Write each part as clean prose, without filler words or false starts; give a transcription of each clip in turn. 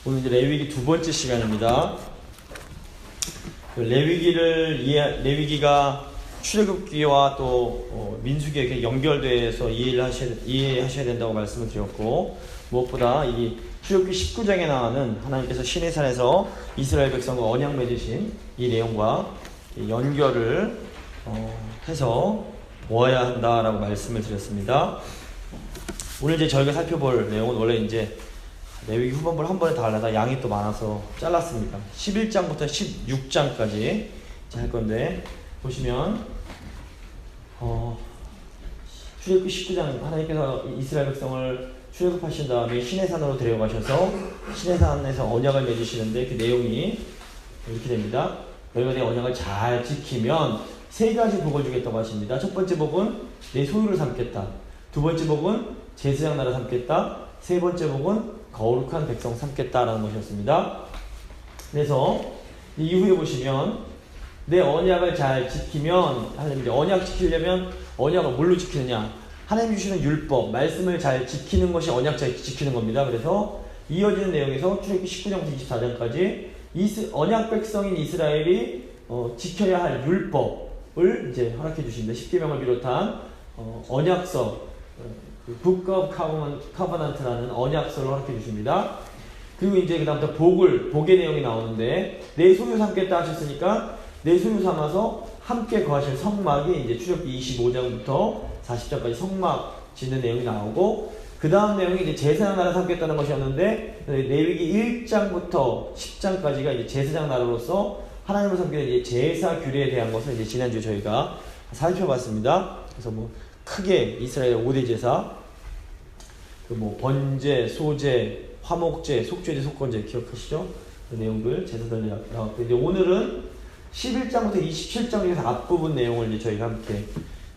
오늘 이제 레위기 두 번째 시간입니다. 레위기가 출애굽기와 또 민수기에 이렇게 연결돼서 이해하셔야 된다고 말씀을 드렸고, 무엇보다 이 출애굽기 19장에 나오는 하나님께서 시내 산에서 이스라엘 백성과 언약 맺으신 이 내용과 연결을 해서 보아야 한다라고 말씀을 드렸습니다. 오늘 이제 저희가 살펴볼 내용은 원래 이제 레위기 후반부를 한 번에 다 하려다 양이 또 많아서 잘랐습니다. 11장부터 16장까지 할 건데, 보시면 출애굽기 19장 하나님께서 이스라엘 백성을 출애굽하신 다음에 시내산으로 데려가셔서 시내산에서 언약을 맺으시는데, 그 내용이 이렇게 됩니다. 너희가 내 언약을 잘 지키면 세 가지 복을 주겠다고 하십니다. 첫 번째 복은 내 소유를 삼겠다. 두 번째 복은 제사장 나라 삼겠다. 세 번째 복은 거룩한 백성 삼겠다라는 것이었습니다. 그래서 이후에 보시면 내 언약을 잘 지키면, 하나님 언약 지키려면 언약을 뭘로 지키느냐? 하나님 주시는 율법, 말씀을 잘 지키는 것이 언약 잘 지키는 겁니다. 그래서 이어지는 내용에서 출애굽기 19장부터 24장까지 언약 백성인 이스라엘이 지켜야 할 율법을 이제 허락해 주십니다. 십계명을 비롯한 언약서, Book of Covenant라는 언약서를 허락해 주십니다. 그리고 이제 그 다음부터 복의 내용이 나오는데, 내 소유 삼겠다 하셨으니까 내 소유 삼아서 함께 거하실 성막이 이제 출애굽기 25장부터 40장까지 성막 짓는 내용이 나오고, 그 다음 내용이 이제 제사장 나라 삼겠다는 것이었는데, 레위기 1장부터 10장까지가 이제 제사장 나라로서 하나님을 섬기는 이제 제사 규례에 대한 것을 이제 지난주에 저희가 살펴봤습니다. 그래서 크게 이스라엘 5대 제사, 번제, 소제, 화목제, 속죄제, 속건제 기억하시죠? 그 내용들, 제사들 나왔고, 이제 오늘은 11장부터 27장 중에서 앞부분 내용을 이제 저희가 함께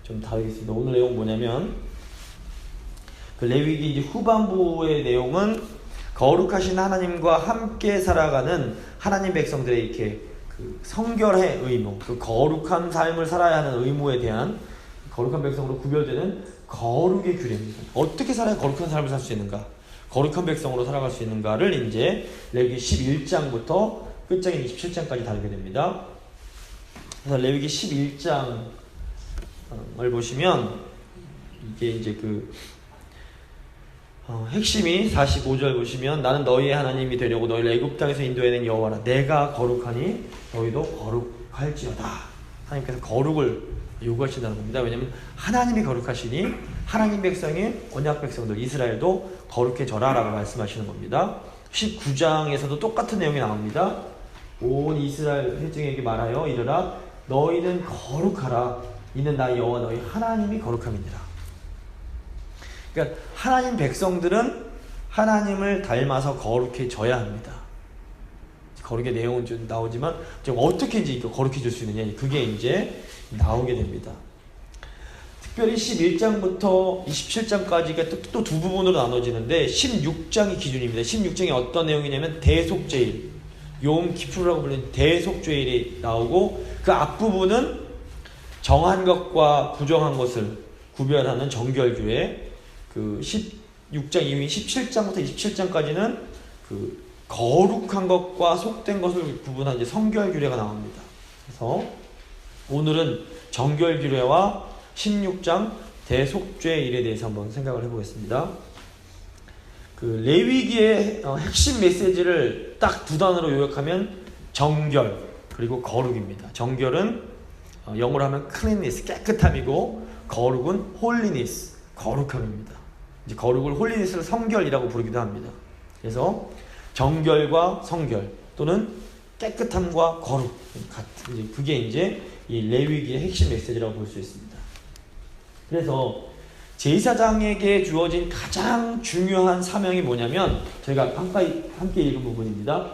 좀 다루겠습니다. 오늘 내용 뭐냐면, 그 레위기 이제 후반부의 내용은 거룩하신 하나님과 함께 살아가는 하나님 백성들의 이렇게 그 성결의 의무, 그 거룩한 삶을 살아야 하는 의무에 대한 거룩한 백성으로 구별되는 거룩의 규례입니다. 어떻게 살아야 거룩한 삶을 살 수 있는가? 거룩한 백성으로 살아갈 수 있는가를 이제 레위기 11장부터 끝장인 27장까지 다루게 됩니다. 그래서 레위기 11장을 보시면 이게 이제 핵심이 45절 보시면, 나는 너희의 하나님이 되려고 너희를 애굽 땅에서 인도해낸 여호와라. 내가 거룩하니 너희도 거룩할지어다. 하나님께서 거룩을 요구하신다는 겁니다. 왜냐하면 하나님이 거룩하시니 하나님 백성이 언약 백성들 이스라엘도 거룩해져라 라고 말씀하시는 겁니다. 19장에서도 똑같은 내용이 나옵니다. 온 이스라엘 회중에게 말하여 이르라, 너희는 거룩하라. 이는 나 여호와 너희 하나님이 거룩함이니라. 그러니까 하나님 백성들은 하나님을 닮아서 거룩해져야 합니다. 거룩의 내용은 좀 나오지만 어떻게 이제 거룩해질 수 있느냐, 그게 이제 나오게 됩니다. 특별히 11장부터 27장까지가 또 두 부분으로 나눠지는데, 16장이 기준입니다. 16장이 어떤 내용이냐면 대속죄일, 욤 기푸르라고 불리는 대속죄일이 나오고, 그 앞부분은 정한 것과 부정한 것을 구별하는 정결규례, 그 16장 이후인 17장부터 27장까지는 그 거룩한 것과 속된 것을 구분한 이제 성결규례가 나옵니다. 그래서 오늘은 정결규례와 16장 대속죄일에 대해서 한번 생각을 해보겠습니다. 그 레위기의 핵심 메시지를 딱 두 단어로 요약하면 정결 그리고 거룩입니다. 정결은 영어로 하면 cleanness, 깨끗함이고, 거룩은 holiness, 거룩함입니다. 이제 거룩을 holiness를 성결이라고 부르기도 합니다. 그래서 정결과 성결 또는 깨끗함과 거룩, 그게 이제 이 레위기의 핵심 메시지라고 볼 수 있습니다. 그래서 제사장에게 주어진 가장 중요한 사명이 뭐냐면, 저희가 함께 읽은 부분입니다.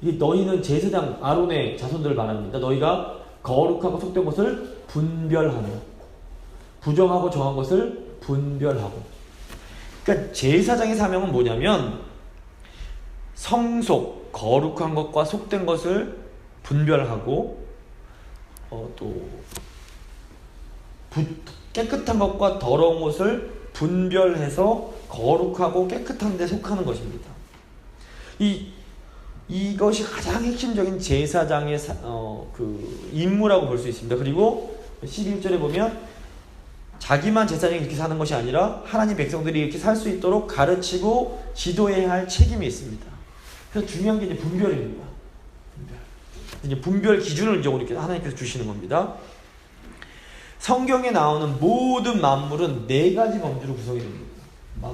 너희는 제사장 아론의 자손들을 말합니다. 너희가 거룩하고 속된 것을 분별하며 부정하고 정한 것을 분별하고. 그러니까 제사장의 사명은 뭐냐면, 성속, 거룩한 것과 속된 것을 분별하고, 또 깨끗한 것과 더러운 것을 분별해서 거룩하고 깨끗한 데 속하는 것입니다. 이 이것이 가장 핵심적인 제사장의 그 임무라고 볼 수 있습니다. 그리고 11절에 보면 자기만 제사장이 이렇게 사는 것이 아니라 하나님 백성들이 이렇게 살 수 있도록 가르치고 지도해야 할 책임이 있습니다. 그래서 중요한 게 이제 분별입니다. 이제 분별 기준을 이제 우리께 하나님께서 주시는 겁니다. 성경에 나오는 모든 만물은 네 가지 범주로 구성이 됩니다.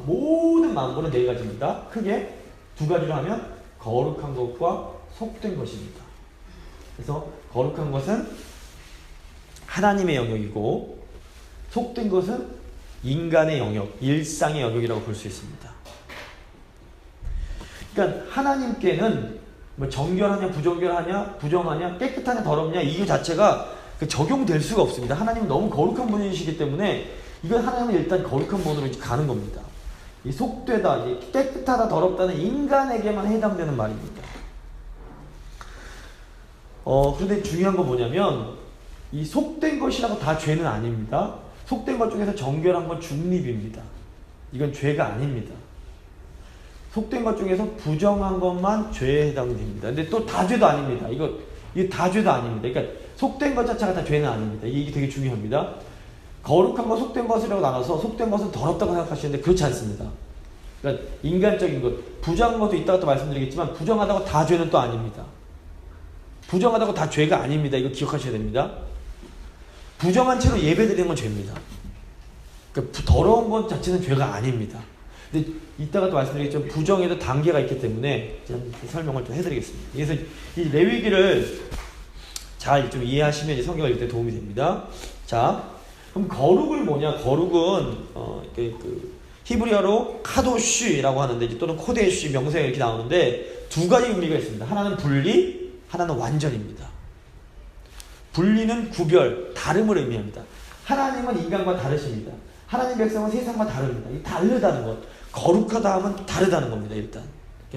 모든 만물은 네 가지입니다. 크게 두 가지로 하면 거룩한 것과 속된 것입니다. 그래서 거룩한 것은 하나님의 영역이고 속된 것은 인간의 영역, 일상의 영역이라고 볼 수 있습니다. 그러니까 하나님께는 뭐 정결하냐, 부정결하냐, 부정하냐, 깨끗하냐, 더럽냐 이거 자체가 적용될 수가 없습니다. 하나님은 너무 거룩한 분이시기 때문에 이건 하나님은 일단 거룩한 분으로 가는 겁니다. 이 속되다, 깨끗하다, 더럽다는 인간에게만 해당되는 말입니다. 그런데 중요한 건 뭐냐면 이 속된 것이라고 다 죄는 아닙니다. 속된 것 중에서 정결한 건 중립입니다. 이건 죄가 아닙니다. 속된 것 중에서 부정한 것만 죄에 해당됩니다. 근데 또 다 죄도 아닙니다. 이거 다 죄도 아닙니다. 그러니까 속된 것 자체가 다 죄는 아닙니다. 이게 되게 중요합니다. 거룩한 것, 속된 것이라고 나눠서 속된 것은 더럽다고 생각하시는데 그렇지 않습니다. 그러니까 인간적인 것, 부정한 것도 이따가 또 말씀드리겠지만 부정하다고 다 죄는 또 아닙니다. 부정하다고 다 죄가 아닙니다. 이거 기억하셔야 됩니다. 부정한 채로 예배드리는 건 죄입니다. 그러니까 더러운 것 자체는 죄가 아닙니다. 근데 이따가 또 말씀드리겠지만 부정에도 단계가 있기 때문에 설명을 좀 해드리겠습니다. 그래서 이 레위기를 잘 좀 이해하시면 이제 성경을 읽을 때 도움이 됩니다. 자, 그럼 거룩은 뭐냐? 거룩은 히브리어로 카도쉬라고 하는데 또는 코데쉬 명사가 이렇게 나오는데 두 가지 의미가 있습니다. 하나는 분리, 하나는 완전입니다. 분리는 구별, 다름을 의미합니다. 하나님은 인간과 다르십니다. 하나님 백성은 세상과 다릅니다. 이 다르다는 것, 거룩하다 하면 다르다는 겁니다. 일단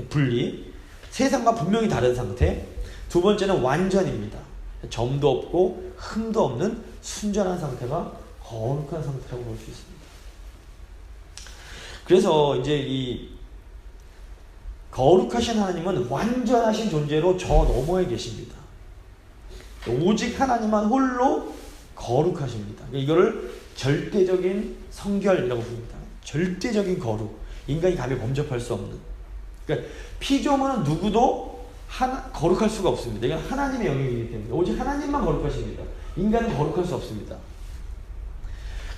분리, 세상과 분명히 다른 상태. 두 번째는 완전입니다. 점도 없고 흠도 없는 순전한 상태가 거룩한 상태라고 볼 수 있습니다. 그래서 이제 이 거룩하신 하나님은 완전하신 존재로 저 너머에 계십니다. 오직 하나님만 홀로 거룩하십니다. 이거를 절대적인 성결이라고 부릅니다. 절대적인 거룩. 인간이 감히 범접할 수 없는. 그러니까 피조물은 누구도 거룩할 수가 없습니다. 이건 하나님의 영역이기 때문에 오직 하나님만 거룩하십니다. 인간은 거룩할 수 없습니다.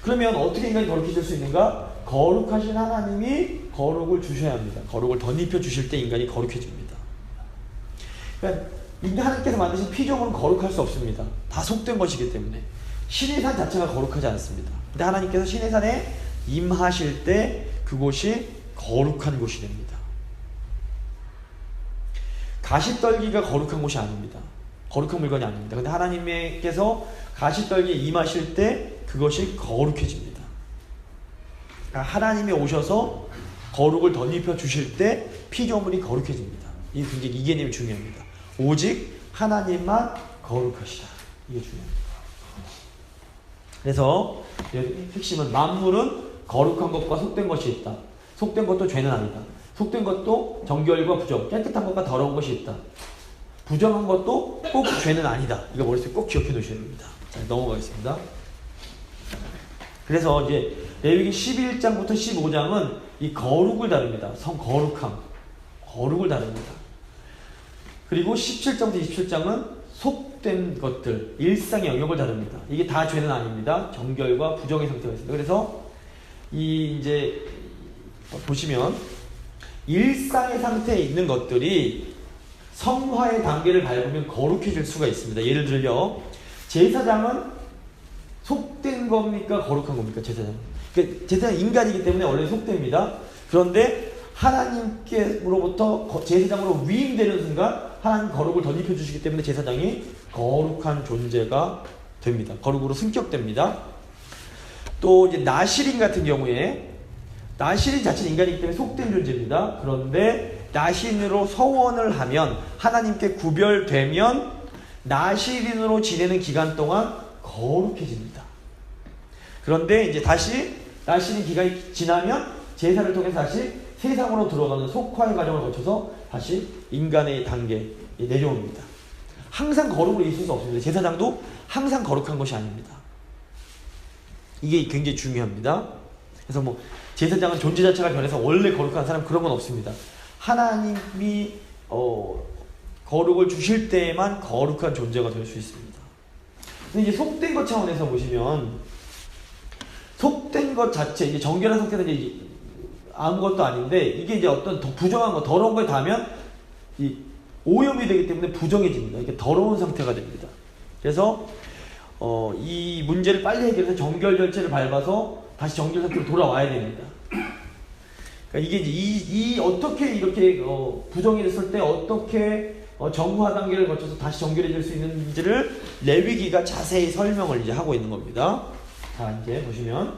그러면 어떻게 인간이 거룩해질 수 있는가? 거룩하신 하나님이 거룩을 주셔야 합니다. 거룩을 덧입혀 주실 때 인간이 거룩해집니다. 그러니까 하나님께서 만드신 피조물은 거룩할 수 없습니다. 다 속된 것이기 때문에 신의 산 자체가 거룩하지 않습니다. 근데 하나님께서 신의 산에 임하실 때 그곳이 거룩한 곳이 됩니다. 가시떨기가 거룩한 곳이 아닙니다. 거룩한 물건이 아닙니다. 근데 하나님께서 가시떨기에 임하실 때 그것이 거룩해집니다. 그러니까 하나님이 오셔서 거룩을 덧입혀 주실 때 피조물이 거룩해집니다. 이 개념이 중요합니다. 오직 하나님만 거룩하시다. 이게 중요합니다. 그래서 핵심은 만물은 거룩한 것과 속된 것이 있다. 속된 것도 죄는 아니다. 속된 것도 정결과 부정, 깨끗한 것과 더러운 것이 있다. 부정한 것도 꼭 죄는 아니다. 이거 머릿속에 꼭 기억해 두셔야 됩니다. 자, 넘어가겠습니다. 그래서 이제 레위기 11장부터 15장은 이 거룩을 다룹니다. 거룩을 다룹니다. 그리고 17장부터 27장은 속된 것들, 일상의 영역을 다룹니다. 이게 다 죄는 아닙니다. 정결과 부정의 상태가 있습니다. 그래서 이제 보시면 일상의 상태에 있는 것들이 성화의 단계를 밟으면 거룩해질 수가 있습니다. 예를 들려 제사장은 속된 겁니까? 거룩한 겁니까? 제사장은. 그러니까 제사장은 인간이기 때문에 원래 속됩니다. 그런데 하나님께로부터 제사장으로 위임되는 순간 하나님 거룩을 덧입혀 주시기 때문에 제사장이 거룩한 존재가 됩니다. 거룩으로 승격됩니다. 또 이제 나시린 같은 경우에 나시린 자체는 인간이기 때문에 속된 존재입니다. 그런데 나시린으로 서원을 하면 하나님께 구별되면 나시린으로 지내는 기간 동안 거룩해집니다. 그런데 이제 다시 나시린 기간이 지나면 제사를 통해서 다시 세상으로 들어가는 속화의 과정을 거쳐서 다시 인간의 단계 내려옵니다. 항상 거룩으로 있을 수 없습니다. 제사장도 항상 거룩한 것이 아닙니다. 이게 굉장히 중요합니다. 그래서 뭐 제사장은 존재 자체가 변해서 원래 거룩한 사람 그런 건 없습니다. 하나님이 거룩을 주실 때에만 거룩한 존재가 될 수 있습니다. 근데 이제 속된 것 차원에서 보시면 속된 것 자체, 이제 정결한 상태는 이제 아무것도 아닌데 이게 이제 어떤 부정한 거, 더러운 거에 닿으면 이 오염이 되기 때문에 부정해집니다. 이게 더러운 상태가 됩니다. 그래서 이 문제를 빨리 해결해서 정결 절제를 밟아서 다시 정결 상태로 돌아와야 됩니다. 그러니까 이게 이제 어떻게 이렇게 부정이 됐을 때 어떻게 정화 단계를 거쳐서 다시 정결해질 수 있는지를 레위기가 자세히 설명을 이제 하고 있는 겁니다. 자, 이제 보시면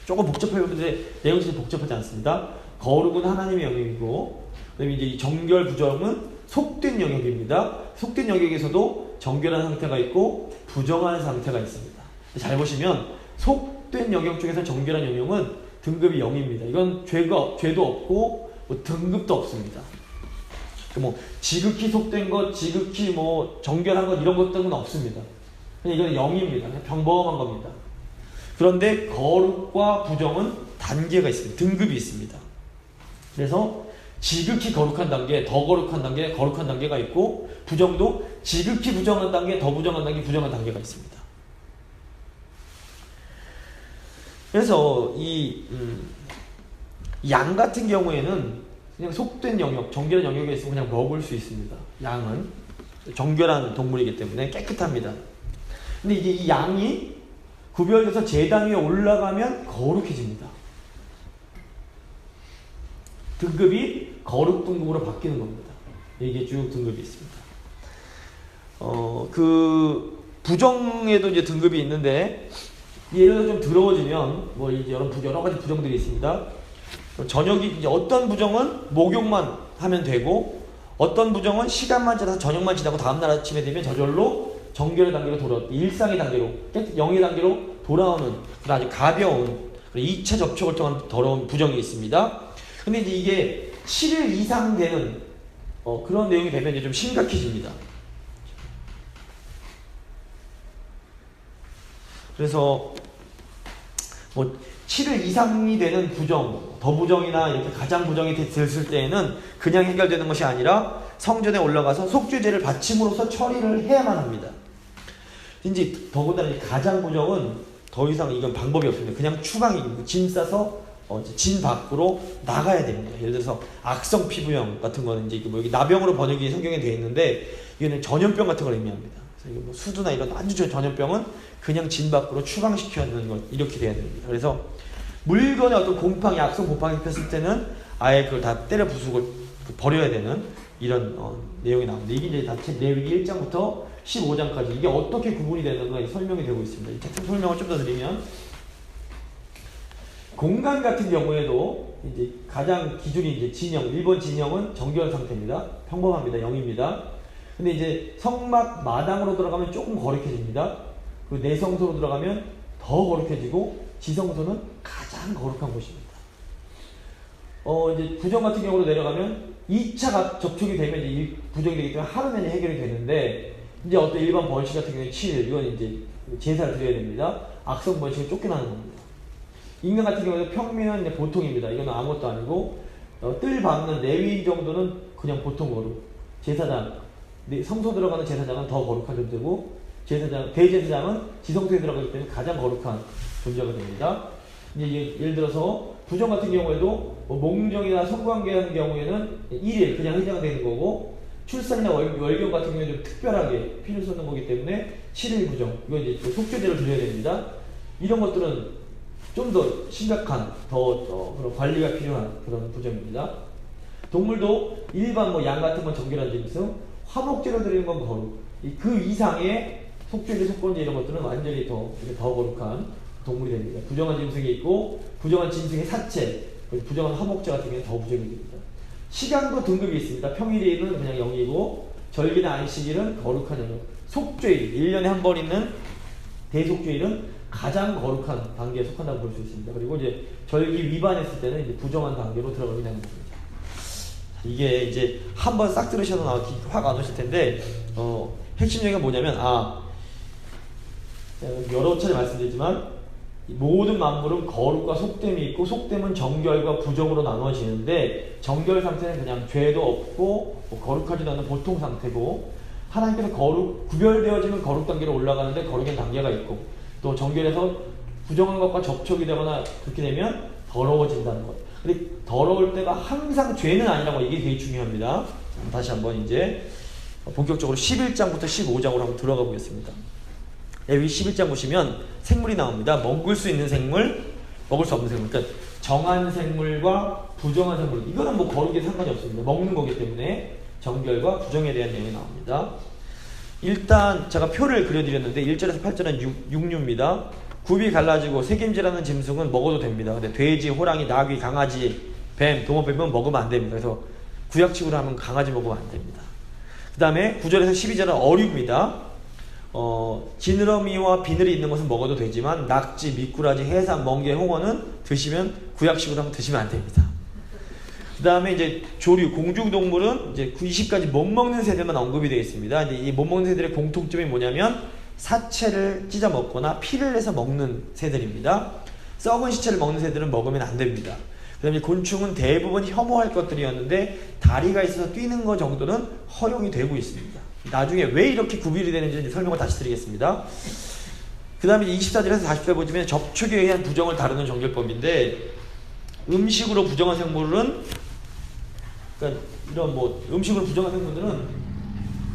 조금 복잡해요. 근데 내용이 진짜 복잡하지 않습니다. 거룩은 하나님의 영역이고, 그다음에 이제 이 정결 부정은 속된 영역입니다. 속된 영역에서도 정결한 상태가 있고 부정한 상태가 있습니다. 잘 보시면 속된 영역 중에서 정결한 영역은 등급이 0입니다. 이건 죄도 없고 뭐 등급도 없습니다. 뭐 지극히 속된 것, 지극히 뭐 정결한 것 이런 것들은 없습니다. 그냥 이건 0입니다. 그냥 평범한 겁니다. 그런데 거룩과 부정은 단계가 있습니다. 등급이 있습니다. 그래서 지극히 거룩한 단계, 더 거룩한 단계, 거룩한 단계가 있고, 부정도 지극히 부정한 단계, 더 부정한 단계, 부정한 단계가 있습니다. 그래서 양 같은 경우에는 그냥 속된 영역, 정결한 영역에 있으면 그냥 먹을 수 있습니다. 양은 정결한 동물이기 때문에 깨끗합니다. 근데 이제 이 양이 구별돼서 제단 위에 올라가면 거룩해집니다. 등급이 거룩 등급으로 바뀌는 겁니다. 이게 쭉 등급이 있습니다. 그 부정에도 이제 등급이 있는데, 예를 들어 좀 더러워지면 뭐 이제 여러 가지 부정들이 있습니다. 저녁이 이제 어떤 부정은 목욕만 하면 되고, 어떤 부정은 시간만 지나서 저녁만 지나고 다음날 아침에 되면 저절로 정결의 단계로 일상의 단계로, 영의 단계로 돌아오는 아주 가벼운 2차 접촉을 통한 더러운 부정이 있습니다. 근데 이제 이게 7일 이상 되는 그런 내용이 되면 이제 좀 심각해집니다. 그래서 뭐 7일 이상이 되는 부정, 더 부정이나 이렇게 가장 부정이 됐을 때에는 그냥 해결되는 것이 아니라 성전에 올라가서 속죄제를 바침으로써 처리를 해야만 합니다. 이제 더군다나 가장 부정은 더 이상 이건 방법이 없습니다. 그냥 추방입니다. 짐 싸서 진 밖으로 나가야 됩니다. 예를 들어서 악성 피부염 같은 거는 이제 뭐 여기 나병으로 번역이 성경에 되어 있는데, 이거는 전염병 같은 걸 의미합니다. 그래서 이거 뭐 수두나 이런 아주 전염병은 그냥 진 밖으로 추방시켜야 하는 것, 이렇게 돼야 됩니다. 그래서 물건에 어떤 곰팡이, 악성 곰팡이 폈을 때는 아예 그걸 다 때려 부수고 버려야 되는 이런 내용이 나옵니다. 이게 이제 다 레위기 1장부터 15장까지 이게 어떻게 구분이 되는가 설명이 되고 있습니다. 이 책 설명을 좀 더 드리면, 공간 같은 경우에도 이제 가장 기준이 이제 진영, 1번 진영은 정결 상태입니다. 평범합니다. 0입니다. 근데 이제 성막 마당으로 들어가면 조금 거룩해집니다. 그 내성소로 들어가면 더 거룩해지고, 지성소는 가장 거룩한 곳입니다. 이제 부정 같은 경우로 내려가면 2차 접촉이 되면 이제 부정이 되기 때문에 하루면 해결이 되는데, 이제 어떤 일반 번식 같은 경우에 7일, 이건 이제 제사를 드려야 됩니다. 악성 번식은 쫓겨나는 겁니다. 인간 같은 경우는 평민은 이제 보통입니다. 이건 아무것도 아니고, 뜰 밟는 레위 정도는 그냥 보통 거룩. 제사장, 성소 들어가는 제사장은 더 거룩한 존재고, 대제사장은 지성소에 들어가기 때문에 가장 거룩한 존재가 됩니다. 이제 예를 들어서 부정 같은 경우에도 뭐 몽정이나 성관계 하는 경우에는 1일 그냥 해당되는 거고, 출산이나 월경 같은 경우에는 좀 특별하게 피를 쏟는 거기 때문에 7일 부정, 이거 이제 속죄제를 드려야 됩니다. 이런 것들은 좀 더 심각한, 더 그런 관리가 필요한 그런 부정입니다. 동물도 일반 뭐 양 같은 건 정결한 짐승, 화목제로 드리는 건 거룩. 그 이상의 속죄제, 속건제 이런 것들은 완전히 더 거룩한 동물이 됩니다. 부정한 짐승이 있고, 부정한 짐승의 사체, 부정한 화목제 같은 경우는 더 부정이 됩니다. 시간도 등급이 있습니다. 평일에는 그냥 0이고, 절기나 안식일은 거룩한 영역. 속죄일, 1년에 한 번 있는 대속죄일은 가장 거룩한 단계에 속한다고 볼 수 있습니다. 그리고 이제 절기 위반했을 때는 이제 부정한 단계로 들어가게 되는 겁니다. 이게 이제 한번 싹 들으셔도 확 안 오실 텐데 핵심 얘기가 뭐냐면 여러 차례 말씀드렸지만 모든 만물은 거룩과 속됨이 있고 속됨은 정결과 부정으로 나누어지는데 정결 상태는 그냥 죄도 없고 거룩하지도 않은 보통 상태고 하나님께서 구별되어지면 거룩 단계로 올라가는데 거룩의 단계가 있고 또 정결에서 부정한 것과 접촉이 되거나 그렇게 되면 더러워진다는 것. 근데 더러울 때가 항상 죄는 아니라고 이게 되게 중요합니다. 다시 한번 이제 본격적으로 11장부터 15장으로 한번 들어가 보겠습니다. 여기 11장 보시면 생물이 나옵니다. 먹을 수 있는 생물, 먹을 수 없는 생물. 그러니까 정한 생물과 부정한 생물. 이거는 뭐 거룩에 상관이 없습니다. 먹는 거기 때문에 정결과 부정에 대한 내용이 나옵니다. 일단 제가 표를 그려드렸는데 1절에서 8절은 육류입니다. 굽이 갈라지고 새김질하는 짐승은 먹어도 됩니다. 근데 돼지, 호랑이, 나귀, 강아지, 뱀, 도마뱀은 먹으면 안 됩니다. 그래서 구약식으로 하면 강아지 먹으면 안 됩니다. 그 다음에 9절에서 12절은 어류입니다. 지느러미와 비늘이 있는 것은 먹어도 되지만 낙지, 미꾸라지, 해삼, 멍게, 홍어는 드시면 구약식으로 하면 드시면 안 됩니다. 그 다음에 이제 조류, 공중동물은 이제 20가지 못 먹는 새들만 언급이 되어 있습니다. 근데 이 못 먹는 새들의 공통점이 뭐냐면 사체를 찢어 먹거나 피를 내서 먹는 새들입니다. 썩은 시체를 먹는 새들은 먹으면 안 됩니다. 그 다음에 곤충은 대부분 혐오할 것들이었는데 다리가 있어서 뛰는 것 정도는 허용이 되고 있습니다. 나중에 왜 이렇게 구별이 되는지 설명을 다시 드리겠습니다. 그 다음에 24절에서 40절 보시면 접촉에 의한 부정을 다루는 정결법인데 음식으로 부정한 생물은 그러니까 이런 뭐 음식으로 부정한 생물들은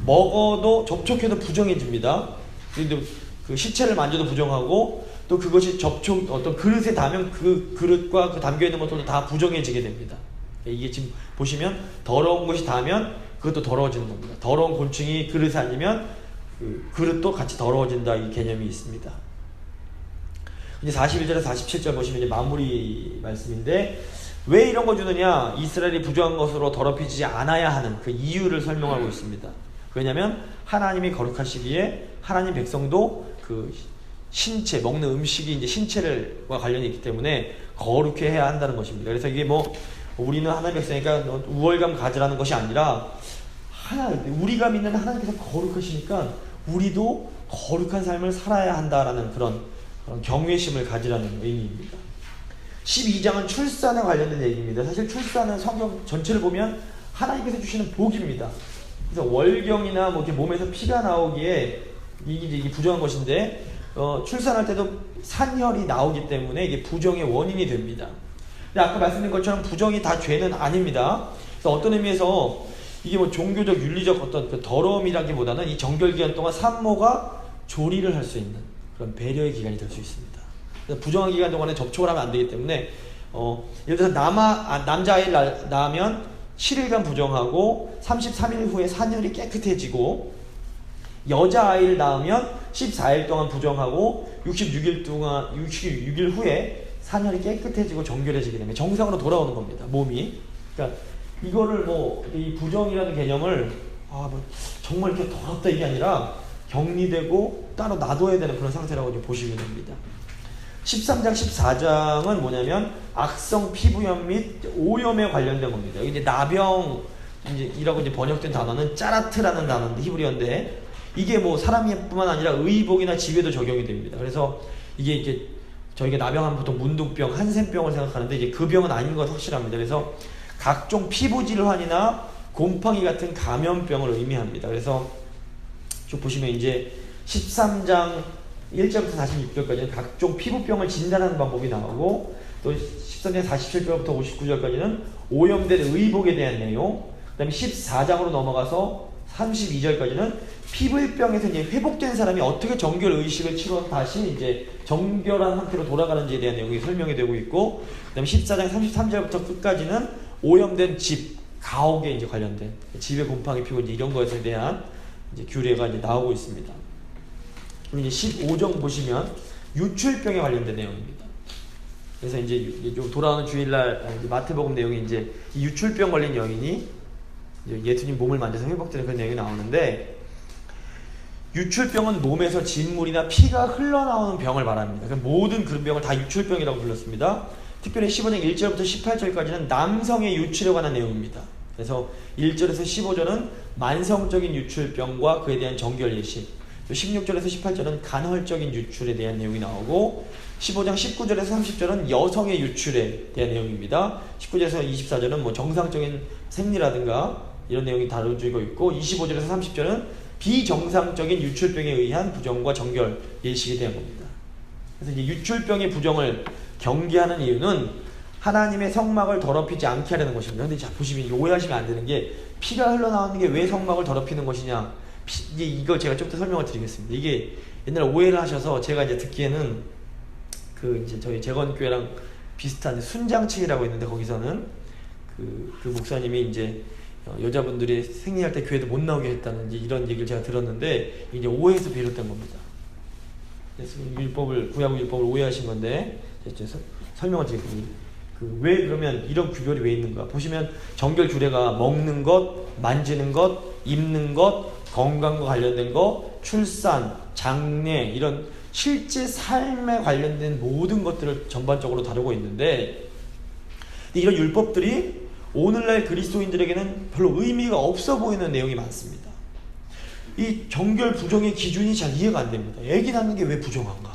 먹어도 접촉해도 부정해집니다. 근데 그 시체를 만져도 부정하고 또 그것이 어떤 그릇에 닿으면 그 그릇과 그 담겨 있는 것들도 다 부정해지게 됩니다. 이게 지금 보시면 더러운 것이 닿으면 그것도 더러워지는 겁니다. 더러운 곤충이 그릇에 앉으면 그 그릇도 같이 더러워진다 이 개념이 있습니다. 이제 41절에서 47절 보시면 이제 마무리 말씀인데 왜 이런 거 주느냐? 이스라엘이 부정한 것으로 더럽히지 않아야 하는 그 이유를 설명하고 있습니다. 왜냐하면 하나님이 거룩하시기에 하나님 백성도 그 신체 먹는 음식이 이제 신체와 관련이 있기 때문에 거룩해 해야 한다는 것입니다. 그래서 이게 뭐 우리는 하나님 백성이니까 우월감 가지라는 것이 아니라 우리가 믿는 하나님께서 거룩하시니까 우리도 거룩한 삶을 살아야 한다라는 그런 경외심을 가지라는 의미입니다. 12장은 출산에 관련된 얘기입니다. 사실 출산은 성경 전체를 보면 하나님께서 주시는 복입니다. 그래서 월경이나 뭐 이렇게 몸에서 피가 나오기에 이게 부정한 것인데 출산할 때도 산혈이 나오기 때문에 이게 부정의 원인이 됩니다. 근데 아까 말씀드린 것처럼 부정이 다 죄는 아닙니다. 그래서 어떤 의미에서 이게 뭐 종교적 윤리적 어떤 그 더러움이라기보다는 이 정결기간 동안 산모가 조리를 할 수 있는 그런 배려의 기간이 될 수 있습니다. 그래서 부정한 기간 동안에 접촉을 하면 안 되기 때문에 예를 들어서 남자아이를 낳으면 7일간 부정하고 33일 후에 산혈이 깨끗해지고 여자아이를 낳으면 14일 동안 부정하고 66일 후에 산혈이 깨끗해지고 정결해지게 되면 정상으로 돌아오는 겁니다. 몸이. 그러니까 이거를 이 부정이라는 개념을 정말 이렇게 더럽다 이게 아니라 격리되고 따로 놔둬야 되는 그런 상태라고 보시면 됩니다. 13장 14장은 뭐냐면 악성 피부염 및 오염에 관련된 겁니다. 이제 나병이라고 이제 번역된 단어는 짜라트라는 단어인데 히브리어인데 이게 뭐 사람뿐만 아니라 의복이나 집에도 적용이 됩니다. 그래서 이게 저희가 나병하면 보통 문둥병, 한센병을 생각하는데 이제 그 병은 아닌 것 확실합니다. 그래서 각종 피부 질환이나 곰팡이 같은 감염병을 의미합니다. 그래서 쭉 보시면 이제 13장 1절부터 46절까지는 각종 피부병을 진단하는 방법이 나오고 또 13장 47절부터 59절까지는 오염된 의복에 대한 내용, 그 다음에 14장으로 넘어가서 32절까지는 피부병에서 이제 회복된 사람이 어떻게 정결 의식을 치러 다시 이제 정결한 상태로 돌아가는지에 대한 내용이 설명이 되고 있고, 그 다음에 14장 33절부터 끝까지는 오염된 집, 가옥에 이제 관련된 집의 곰팡이 피고 이런 것에 대한 이제 규례가 이제 나오고 있습니다. 그럼 이제 15장 보시면 유출병에 관련된 내용입니다. 그래서 이제 돌아오는 주일날 마태복음 내용이 이제 이 유출병 걸린 여인이 예수님 몸을 만져서 회복되는 그런 내용이 나오는데, 유출병은 몸에서 진물이나 피가 흘러나오는 병을 말합니다. 모든 그런 병을 다 유출병이라고 불렀습니다. 특별히 15장 1절부터 18절까지는 남성의 유출에 관한 내용입니다. 그래서 1절에서 15절은 만성적인 유출병과 그에 대한 정결 예시, 16절에서 18절은 간헐적인 유출에 대한 내용이 나오고 15장 19절에서 30절은 여성의 유출에 대한 내용입니다. 19절에서 24절은 뭐 정상적인 생리라든가 이런 내용이 다뤄지고 있고 25절에서 30절은 비정상적인 유출병에 의한 부정과 정결 예식에 대한 겁니다. 그래서 이제 유출병의 부정을 경계하는 이유는 하나님의 성막을 더럽히지 않게 하려는 것입니다. 근데 자 보시면 이거 오해하시면 안 되는 게 피가 흘러나오는 게 왜 성막을 더럽히는 것이냐, 이걸 제가 좀 더 설명을 드리겠습니다. 이게 옛날에 오해를 하셔서 제가 이제 듣기에는 그 이제 저희 재건교회랑 비슷한 순장층이라고 있는데 거기서는 그 목사님이 이제 여자분들이 생리할 때 교회도 못 나오게 했다는 이런 얘기를 제가 들었는데 이제 오해에서 비롯된 겁니다. 그래서 구약 율법을 오해하신 건데 설명을 드리겠습니다. 왜 그러면 이런 규별이 왜 있는가? 보시면 정결 규례가 먹는 것, 만지는 것, 입는 것, 건강과 관련된 것, 출산, 장례 이런 실제 삶에 관련된 모든 것들을 전반적으로 다루고 있는데 이런 율법들이 오늘날 그리스도인들에게는 별로 의미가 없어 보이는 내용이 많습니다. 이 정결 부정의 기준이 잘 이해가 안 됩니다. 애기 낳는 게 왜 부정한가?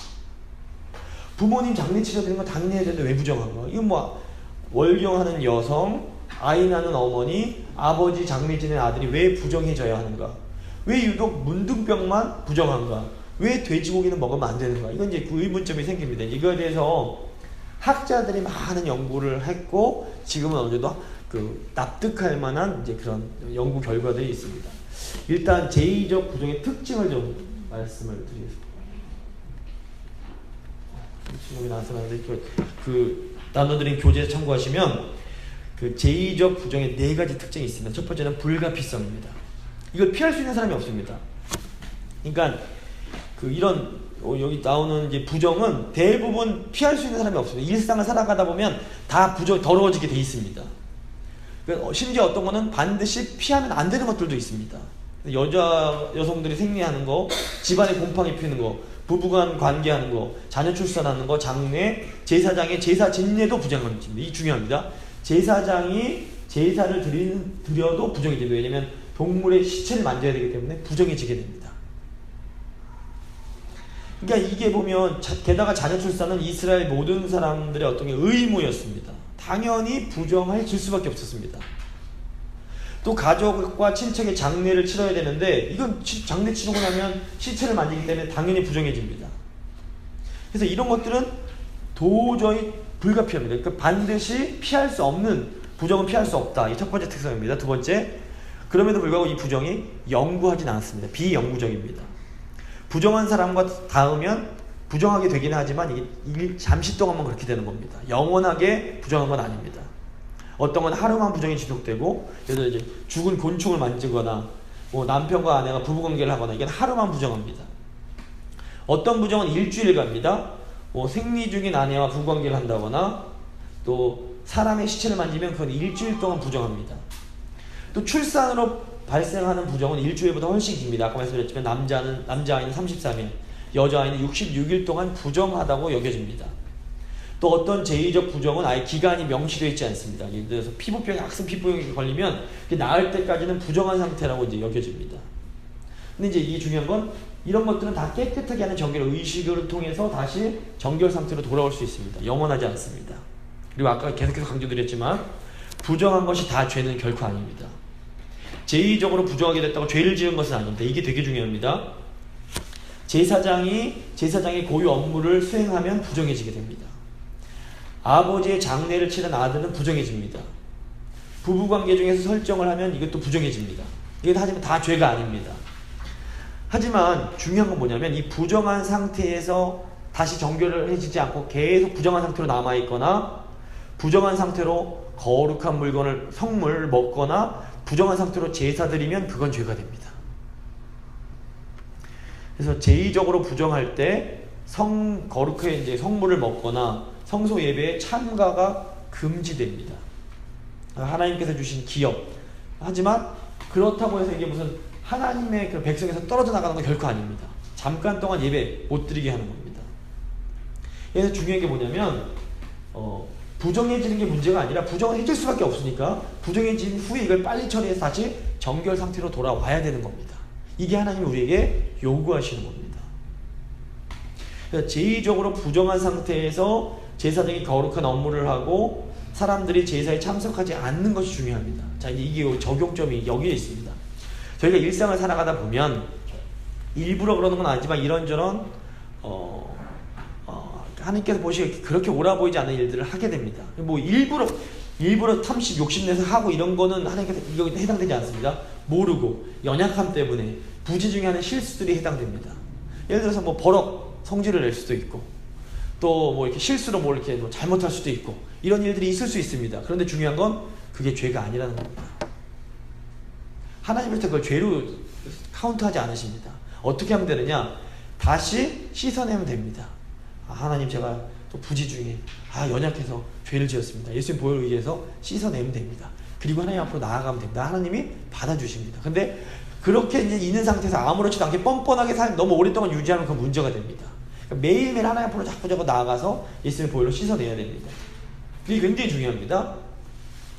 부모님 장례 치러야 되는 건 당연히 해야 되는데 왜 부정한가? 이건 뭐 월경하는 여성, 아이 낳는 어머니, 아버지 장례 지낸 아들이 왜 부정해져야 하는가? 왜 유독 문둥병만 부정한가? 왜 돼지고기는 먹으면 안 되는가? 이건 이제 그 의문점이 생깁니다. 이거에 대해서 학자들이 많은 연구를 했고 지금은 어느 정도 납득할 만한 이제 그런 연구 결과들이 있습니다. 일단 제2적 부정의 특징을 좀 말씀을 드리겠습니다. 지금이 나왔었는데 나눠드린 교재에 참고하시면 그 제2적 부정의 4가지 특징이 있습니다. 첫 번째는 불가피성입니다. 이걸 피할 수 있는 사람이 없습니다. 그러니까 이런 여기 나오는 이제 부정은 대부분 피할 수 있는 사람이 없습니다. 일상을 살아가다 보면 다 더러워지게 돼 있습니다. 그러니까 심지어 어떤 거는 반드시 피하면 안 되는 것들도 있습니다. 여성들이 생리하는 거, 집안에 곰팡이 피는 거, 부부간 관계하는 거, 자녀 출산하는 거, 장례, 제사장의 제사 진례도 부정한 것입니다. 이 중요합니다. 제사장이 제사를 드려도 부정이 됩니다. 왜냐하면 동물의 시체를 만져야 되기 때문에 부정해지게 됩니다. 그러니까 이게 보면 게다가 자녀 출산은 이스라엘 모든 사람들의 어떤 게 의무였습니다. 당연히 부정해질 수밖에 없었습니다. 또 가족과 친척의 장례를 치러야 되는데 이건 장례 치르고 나면 시체를 만지기 때문에 당연히 부정해집니다. 그래서 이런 것들은 도저히 불가피합니다. 그러니까 반드시 피할 수 없는 부정은 피할 수 없다. 이 첫 번째 특성입니다. 두 번째, 그럼에도 불구하고 이 부정이 영구하진 않습니다. 비영구적입니다. 부정한 사람과 닿으면 부정하게 되긴 하지만 이게 잠시 동안만 그렇게 되는 겁니다. 영원하게 부정한 건 아닙니다. 어떤 건 하루만 부정이 지속되고, 예를 들어 이제 죽은 곤충을 만지거나, 뭐 남편과 아내가 부부관계를 하거나, 이게 하루만 부정합니다. 어떤 부정은 일주일 갑니다. 뭐 생리 중인 아내와 부부관계를 한다거나, 또 사람의 시체를 만지면 그건 일주일 동안 부정합니다. 또 출산으로 발생하는 부정은 일주일보다 훨씬 깁니다. 아까 말씀드렸지만 남자아이는 33일, 여자아이는 66일 동안 부정하다고 여겨집니다. 또 어떤 제2적 부정은 아예 기간이 명시되어 있지 않습니다. 예를 들어서 피부병이 악성 피부병이 걸리면 나을 때까지는 부정한 상태라고 이제 여겨집니다. 근데 이제 이게 중요한 건 이런 것들은 다 깨끗하게 하는 정결 의식을 통해서 다시 정결 상태로 돌아올 수 있습니다. 영원하지 않습니다. 그리고 아까 계속해서 강조드렸지만 부정한 것이 다 죄는 결코 아닙니다. 제2적으로 부정하게 됐다고 죄를 지은 것은 아닙니다. 이게 되게 중요합니다. 제사장이 고유 업무를 수행하면 부정해지게 됩니다. 아버지의 장례를 치른 아들은 부정해집니다. 부부관계 중에서 설정을 하면 이것도 부정해집니다. 이게 하지만 다 죄가 아닙니다. 하지만 중요한 건 뭐냐면 이 부정한 상태에서 다시 정결을 해지지 않고 계속 부정한 상태로 남아있거나 부정한 상태로 거룩한 물건을 성물을 먹거나 부정한 상태로 제사 드리면 그건 죄가 됩니다. 그래서 제2적으로 부정할 때 거룩하게 이제 성물을 먹거나 성소 예배에 참가가 금지됩니다. 하나님께서 주신 기업. 하지만 그렇다고 해서 이게 무슨 하나님의 그 백성에서 떨어져 나가는 건 결코 아닙니다. 잠깐 동안 예배 못 드리게 하는 겁니다. 그래서 중요한 게 뭐냐면 부정해지는 게 문제가 아니라 부정은 해질 수밖에 없으니까 부정해진 후에 이걸 빨리 처리해서 다시 정결 상태로 돌아와야 되는 겁니다. 이게 하나님이 우리에게 요구하시는 겁니다. 그래서 제의적으로 부정한 상태에서 제사장이 거룩한 업무를 하고 사람들이 제사에 참석하지 않는 것이 중요합니다. 자, 이게 적용점이 여기에 있습니다. 저희가 일상을 살아가다 보면 일부러 그러는 건 아니지만 이런저런 하나님께서 보시기에 그렇게 옳아 보이지 않는 일들을 하게 됩니다. 뭐 일부러 탐심 욕심내서 하고 이런 거는 하나님께서 이거 해당되지 않습니다. 모르고 연약함 때문에 부지중에 하는 실수들이 해당됩니다. 예를 들어서 뭐 버럭 성질을 낼 수도 있고 또 뭐 이렇게 실수로 뭐 이렇게 뭐 잘못할 수도 있고 이런 일들이 있을 수 있습니다. 그런데 중요한 건 그게 죄가 아니라는 겁니다. 하나님께서 그걸 죄로 카운트하지 않으십니다. 어떻게 하면 되느냐? 다시 씻어내면 됩니다. 하나님 제가 또 부지중에 연약해서 죄를 지었습니다. 예수님 보혈을 의해서 씻어내면 됩니다. 그리고 하나님 앞으로 나아가면 됩니다. 하나님이 받아주십니다. 근데 그렇게 이제 있는 상태에서 아무렇지도 않게 뻔뻔하게 너무 오랫동안 유지하면 그 문제가 됩니다. 그러니까 매일매일 하나님 앞으로 자꾸 나아가서 예수님의 보혈로 씻어내야 됩니다. 그게 굉장히 중요합니다.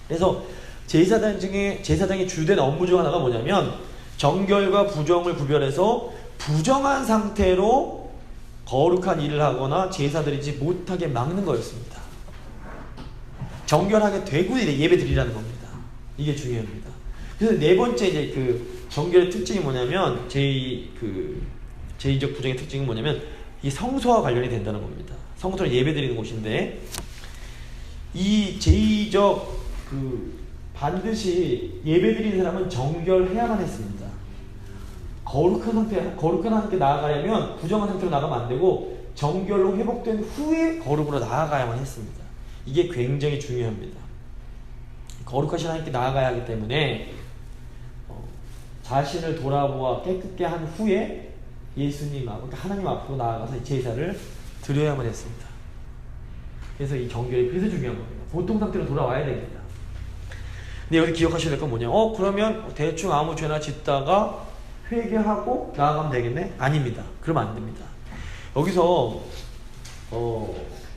그래서 제사장의 주된 업무 중 하나가 뭐냐면 정결과 부정을 구별해서 부정한 상태로 거룩한 일을 하거나 제사 드리지 못하게 막는 거였습니다. 정결하게 되고 예배 드리라는 겁니다. 이게 중요합니다. 그래서 네 번째 이제 그 정결의 특징이 뭐냐면 제의적 부정의 특징은 뭐냐면 이 성소와 관련이 된다는 겁니다. 성소는 예배 드리는 곳인데 이 제의적 반드시 예배 드리는 사람은 정결해야만 했습니다. 거룩한 상태에 나아가려면 부정한 상태로 나가면 안 되고 정결로 회복된 후에 거룩으로 나아가야만 했습니다. 이게 굉장히 중요합니다. 거룩하신 하나님께 나아가야 하기 때문에 자신을 돌아보아 깨끗게 한 후에 예수님 그러니까 하나님 앞으로 나아가서 제사를 드려야만 했습니다. 그래서 이 정결이 그래서 중요한 겁니다. 보통 상태로 돌아와야 됩니다. 근데 여기 기억하셔야 될 건 뭐냐? 그러면 대충 아무 죄나 짓다가 회개하고 나아가면 되겠네? 아닙니다. 그러면 안 됩니다. 여기서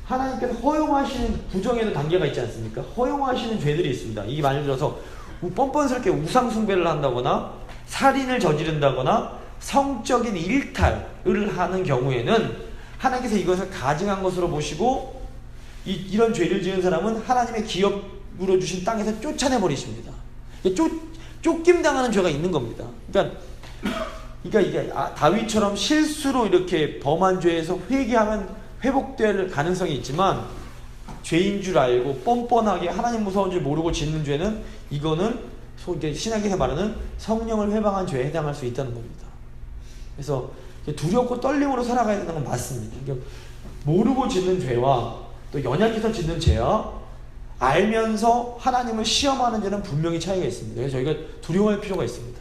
하나님께서 허용하시는 부정에도 단계가 있지 않습니까? 허용하시는 죄들이 있습니다. 이게 예를 들어서 뻔뻔스럽게 우상 숭배를 한다거나 살인을 저지른다거나 성적인 일탈을 하는 경우에는 하나님께서 이것을 가증한 것으로 보시고 이런 죄를 지은 사람은 하나님의 기업으로 주신 땅에서 쫓아내버리십니다. 쫓김당하는 죄가 있는 겁니다. 그러니까 이게 다윗처럼 실수로 이렇게 범한 죄에서 회개하면 회복될 가능성이 있지만 죄인 줄 알고 뻔뻔하게 하나님 무서운 줄 모르고 짓는 죄는 이거는 신약에서 말하는 성령을 회방한 죄에 해당할 수 있다는 겁니다. 그래서 두렵고 떨림으로 살아가야 되는 건 맞습니다. 그러니까 모르고 짓는 죄와 또 연약해서 짓는 죄와 알면서 하나님을 시험하는 죄는 분명히 차이가 있습니다. 그래서 저희가 두려워할 필요가 있습니다.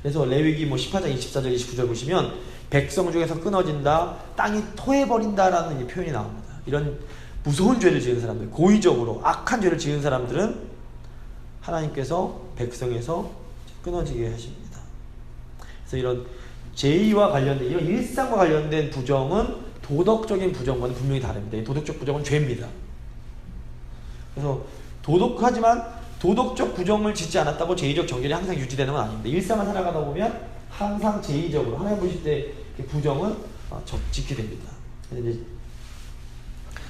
그래서 레위기 18장 24절 29절 보시면 백성 중에서 끊어진다, 땅이 토해버린다라는 이 표현이 나옵니다. 이런 무서운 죄를 지은 사람들, 고의적으로 악한 죄를 지은 사람들은 하나님께서 백성에서 끊어지게 하십니다. 그래서 이런 제의와 관련된 이런 일상과 관련된 부정은 도덕적인 부정과는 분명히 다릅니다. 도덕적 부정은 죄입니다. 그래서 도덕적 부정을 짓지 않았다고 제의적 정결이 항상 유지되는 건 아닙니다. 일상을 살아가다 보면 항상 제의적으로 하나님 보실 때 부정은 지키게 됩니다.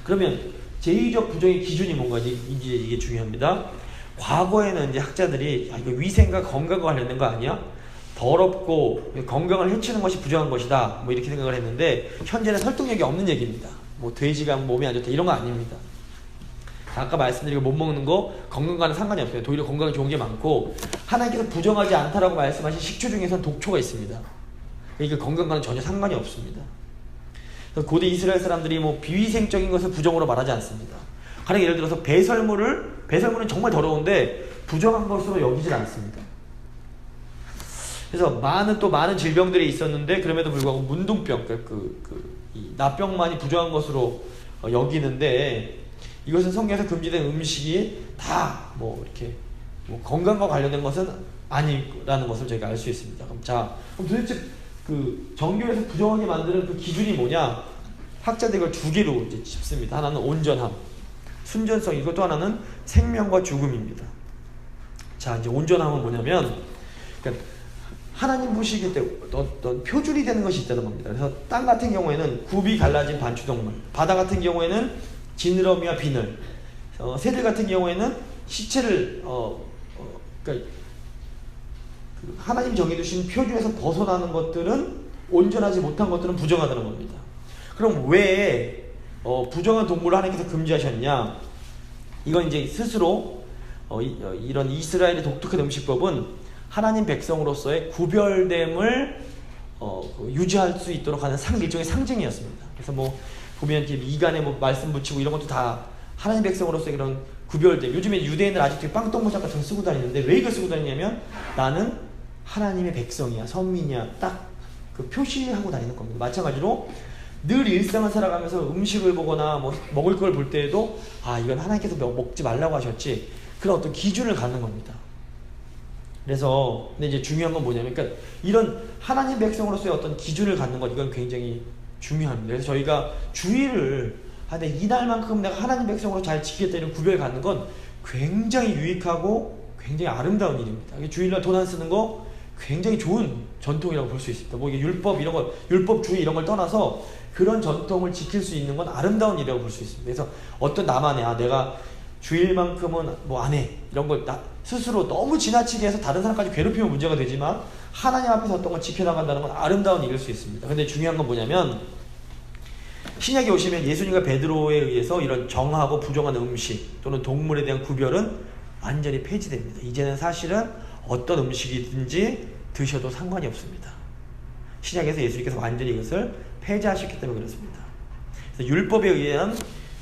그러면 제의적 부정의 기준이 뭔가 이게 중요합니다. 과거에는 이제 학자들이 이거 위생과 건강과 관련된 거 아니야? 더럽고 건강을 해치는 것이 부정한 것이다. 뭐 이렇게 생각을 했는데 현재는 설득력이 없는 얘기입니다. 뭐 돼지가 몸이 안 좋다 이런 거 아닙니다. 아까 말씀드린 못 먹는 거 건강과는 상관이 없어요. 오히려 건강에 좋은 게 많고 하나님께서 부정하지 않다라고 말씀하신 식초 중에서는 독초가 있습니다. 이게 건강과는 전혀 상관이 없습니다. 고대 이스라엘 사람들이 뭐 비위생적인 것을 부정으로 말하지 않습니다. 가령 예를 들어서 배설물은 정말 더러운데 부정한 것으로 여기질 않습니다. 그래서 많은 질병들이 있었는데 그럼에도 불구하고 문둥병, 이 나병만이 부정한 것으로 여기는데 이것은 성경에서 금지된 음식이 다 뭐 이렇게 뭐 건강과 관련된 것은 아니라는 것을 저희가 알 수 있습니다. 그럼 도대체 그 정교에서 부정하게 만드는 그 기준이 뭐냐? 학자들이 이걸 두 개로 이제 짚습니다. 하나는 온전함, 순전성, 이것도 하나는 생명과 죽음입니다. 자, 이제 온전함은 뭐냐면, 그러니까 하나님 보시기 때 어떤 표준이 되는 것이 있다는 겁니다. 그래서 땅 같은 경우에는 굽이 갈라진 반추동물, 바다 같은 경우에는 지느러미와 비늘, 새들 같은 경우에는 시체를 그러니까 하나님 정해두신 표준에서 벗어나는 것들은, 온전하지 못한 것들은 부정하다는 겁니다. 그럼 왜 부정한 동물을 하나님께서 금지하셨냐? 이건 이제 스스로 이런 이스라엘의 독특한 음식법은 하나님 백성으로서의 구별됨을 유지할 수 있도록 하는 일종의 상징이었습니다. 그래서 뭐 보면 이간에 뭐 말씀 붙이고 이런 것도 다 하나님 백성으로서의 그런 구별됨. 요즘에 유대인들 아직도 빵동무작 같은 거 쓰고 다니는데 왜 이걸 쓰고 다니냐면, 나는 하나님의 백성이야, 선민이야, 딱 그 표시하고 다니는 겁니다. 마찬가지로 늘 일상을 살아가면서 음식을 보거나 뭐 먹을 걸 볼 때에도, 아, 이건 하나님께서 먹지 말라고 하셨지, 그런 어떤 기준을 갖는 겁니다. 그래서 근데 이제 중요한 건 뭐냐면, 그러니까 이런 하나님 백성으로서의 어떤 기준을 갖는 것, 이건 굉장히 중요합니다. 그래서 저희가 주의를 하되, 이날만큼 내가 하나님 백성으로 잘 지키겠다, 이런 구별을 갖는 건 굉장히 유익하고 굉장히 아름다운 일입니다. 주일날 돈 안 쓰는 거 굉장히 좋은 전통이라고 볼 수 있습니다. 뭐 이게 율법 이런 거, 율법주의 이런 걸 떠나서 그런 전통을 지킬 수 있는 건 아름다운 일이라고 볼 수 있습니다. 그래서 어떤 나만의, 내가 주일만큼은 뭐 안 해, 이런 걸 스스로 너무 지나치게 해서 다른 사람까지 괴롭히면 문제가 되지만, 하나님 앞에서 어떤 걸 지켜나간다는 건 아름다운 일일 수 있습니다. 근데 중요한 건 뭐냐면, 신약에 오시면 예수님과 베드로에 의해서 이런 정하고 부정한 음식 또는 동물에 대한 구별은 완전히 폐지됩니다. 이제는 사실은 어떤 음식이든지 드셔도 상관이 없습니다. 신약에서 예수님께서 완전히 이것을 폐지하셨기 때문에 그렇습니다. 그래서 율법에 의한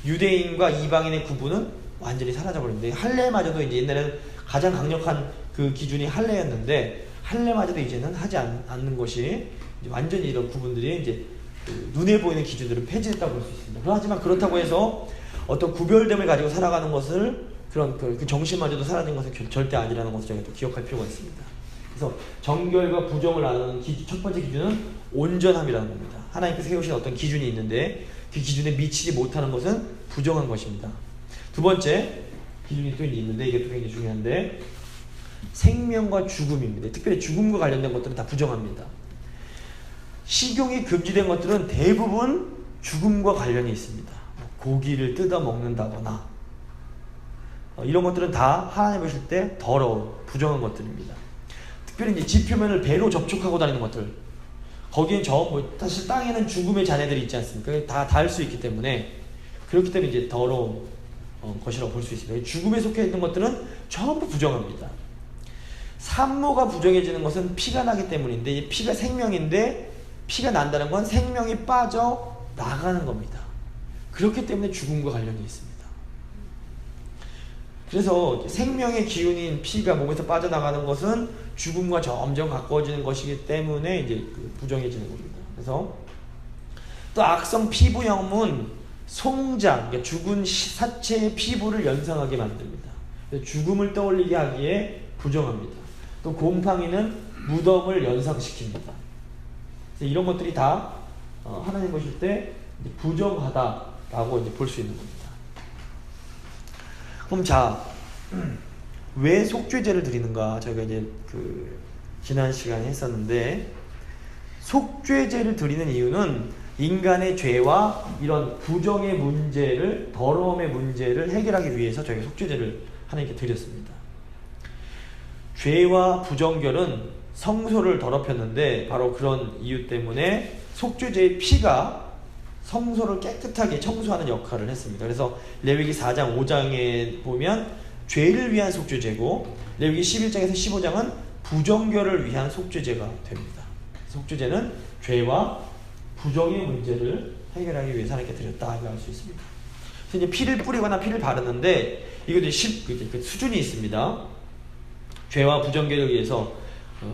유대인과 이방인의 구분은 완전히 사라져버립니다. 할례마저도 이제 옛날에는 가장 강력한 그 기준이 할례였는데, 할례마저도 이제는 하지 않는 것이 완전히 이런 구분들이 이제 눈에 보이는 기준들은 폐지됐다고 볼 수 있습니다. 하지만 그렇다고 해서 어떤 구별됨을 가지고 살아가는 것을, 그런 그 정신마저도 사라진 것은 절대 아니라는 것을 저희가 또 기억할 필요가 있습니다. 그래서 정결과 부정을 나누는 첫 번째 기준은 온전함이라는 겁니다. 하나님께서 세우신 어떤 기준이 있는데 그 기준에 미치지 못하는 것은 부정한 것입니다. 두 번째 기준이 또 있는데, 이게 또 굉장히 중요한데, 생명과 죽음입니다. 특별히 죽음과 관련된 것들은 다 부정합니다. 식용이 금지된 것들은 대부분 죽음과 관련이 있습니다. 고기를 뜯어 먹는다거나 이런 것들은 다 하나님 보실 때 더러운, 부정한 것들입니다. 특별히 이제 지표면을 배로 접촉하고 다니는 것들, 거기엔 사실 땅에는 죽음의 자네들이 있지 않습니까? 다 닿을 수 있기 때문에, 그렇기 때문에 이제 더러운 것이라고 볼 수 있습니다. 죽음에 속해 있는 것들은 전부 부정합니다. 산모가 부정해지는 것은 피가 나기 때문인데, 이 피가 생명인데, 피가 난다는 건 생명이 빠져 나가는 겁니다. 그렇기 때문에 죽음과 관련이 있습니다. 그래서 생명의 기운인 피가 몸에서 빠져나가는 것은 죽음과 점점 가까워지는 것이기 때문에 이제 부정해지는 겁니다. 그래서 또 악성 피부염은 송장, 그러니까 죽은 사체의 피부를 연상하게 만듭니다. 죽음을 떠올리게 하기에 부정합니다. 또 곰팡이는 무덤을 연상시킵니다. 이런 것들이 다 하나님 보실 때 부정하다라고 이제 볼 수 있는 겁니다. 그럼 자, 왜 속죄제를 드리는가? 저희가 이제 지난 시간에 했었는데, 속죄제를 드리는 이유는 인간의 죄와 이런 부정의 문제를, 더러움의 문제를 해결하기 위해서 저희가 속죄제를 하나님께 드렸습니다. 죄와 부정결은 성소를 더럽혔는데, 바로 그런 이유 때문에 속죄제의 피가 성소를 깨끗하게 청소하는 역할을 했습니다. 그래서 레위기 4장 5장에 보면 죄를 위한 속죄제고, 레위기 11장에서 15장은 부정결을 위한 속죄제가 됩니다. 속죄제는 죄와 부정의 문제를 해결하기 위해서 하나님께 드렸다 할 수 있습니다. 그래서 이제 피를 뿌리거나 피를 바르는데, 이것도 수준이 있습니다. 죄와 부정결을 위해서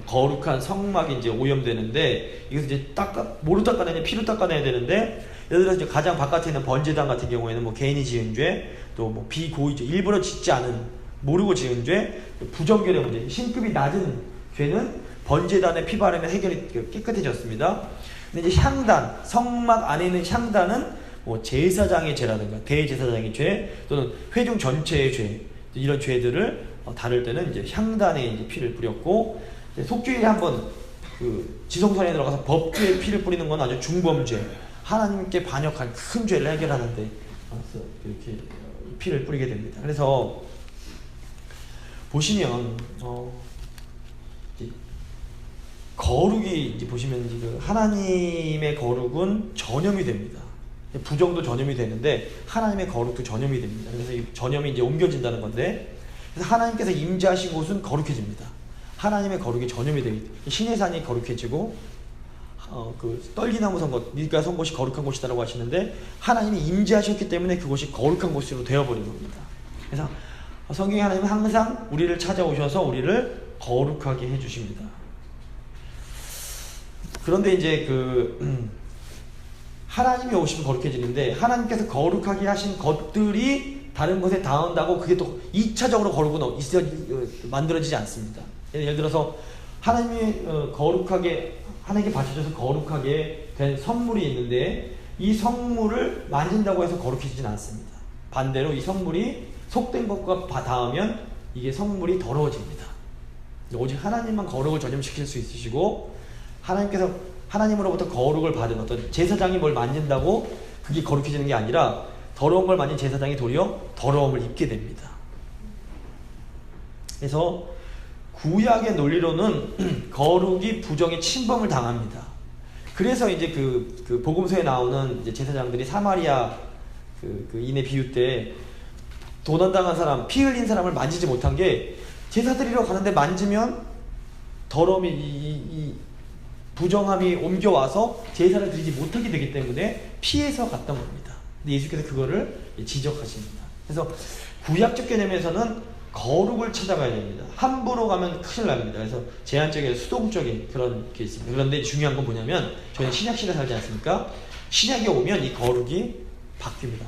거룩한 성막이 이제 오염되는데, 이것을 이제 뭐로 닦아내냐? 피로 닦아내야 되는데, 예를 들어서 이제 가장 바깥에 있는 번제단 같은 경우에는 뭐 개인이 지은 죄, 또 뭐 비고의죄, 일부러 짓지 않은, 모르고 지은 죄, 부정결의 문제, 신급이 낮은 죄는 번제단에 피 바르면 해결이 깨끗해졌습니다. 근데 이제 향단, 성막 안에 있는 향단은 뭐 제사장의 죄라든가 대제사장의 죄 또는 회중 전체의 죄 이런 죄들을 다룰 때는 이제 향단에 이제 피를 뿌렸고 속죄일에 한번 그 지성소에 들어가서 법궤에 피를 뿌리는 건 아주 중범죄 하나님께 반역한 큰 죄를 해결하는데 이렇게 피를 뿌리게 됩니다. 그래서 보시면 거룩이 이제 보시면 지금 하나님의 거룩은 전염이 됩니다. 부정도 전염이 되는데 하나님의 거룩도 전염이 됩니다. 그래서 이 전염이 이제 옮겨진다는 건데 그래서 하나님께서 임재하신 곳은 거룩해집니다. 하나님의 거룩이 전염이 되기 때문에 신의 산이 거룩해지고 그 떨기나무 선것 네가 선 곳이 거룩한 곳이다라고 하시는데 하나님이 임재하셨기 때문에 그곳이 거룩한 곳으로 되어버린 겁니다. 그래서 성경에 하나님은 항상 우리를 찾아오셔서 우리를 거룩하게 해주십니다. 그런데 이제 하나님이 오시면 거룩해지는데 하나님께서 거룩하게 하신 것들이 다른 것에 닿는다고 그게 또 2차적으로 거룩은 만들어지지 않습니다. 예를 들어서 하나님이 하나님께 바쳐져서 거룩하게 된 선물이 있는데 이 선물을 만진다고 해서 거룩해지진 않습니다. 반대로 이 선물이 속된 것과 닿으면 이게 선물이 더러워집니다. 오직 하나님만 거룩을 전염시킬 수 있으시고 하나님께서 하나님으로부터 거룩을 받은 어떤 제사장이 뭘 만진다고 그게 거룩해지는 게 아니라 더러운 걸 만진 제사장이 도리어 더러움을 입게 됩니다. 그래서 구약의 논리로는 거룩이 부정의 침범을 당합니다. 그래서 이제 그 복음서에 나오는 이제 제사장들이 사마리아 인의 비유 때 도난당한 사람, 피 흘린 사람을 만지지 못한 게 제사 드리러 가는데 만지면 더러움이 이 부정함이 옮겨와서 제사를 드리지 못하게 되기 때문에 피해서 갔던 겁니다. 근데 예수께서 그거를 지적하십니다. 그래서 구약적 개념에서는 거룩을 찾아가야 됩니다. 함부로 가면 큰일 납니다. 그래서 제한적인 수동적인 그런 게 있습니다. 그런데 중요한 건 뭐냐면 저희는 신약시대에 살지 않습니까? 신약이 오면 이 거룩이 바뀝니다.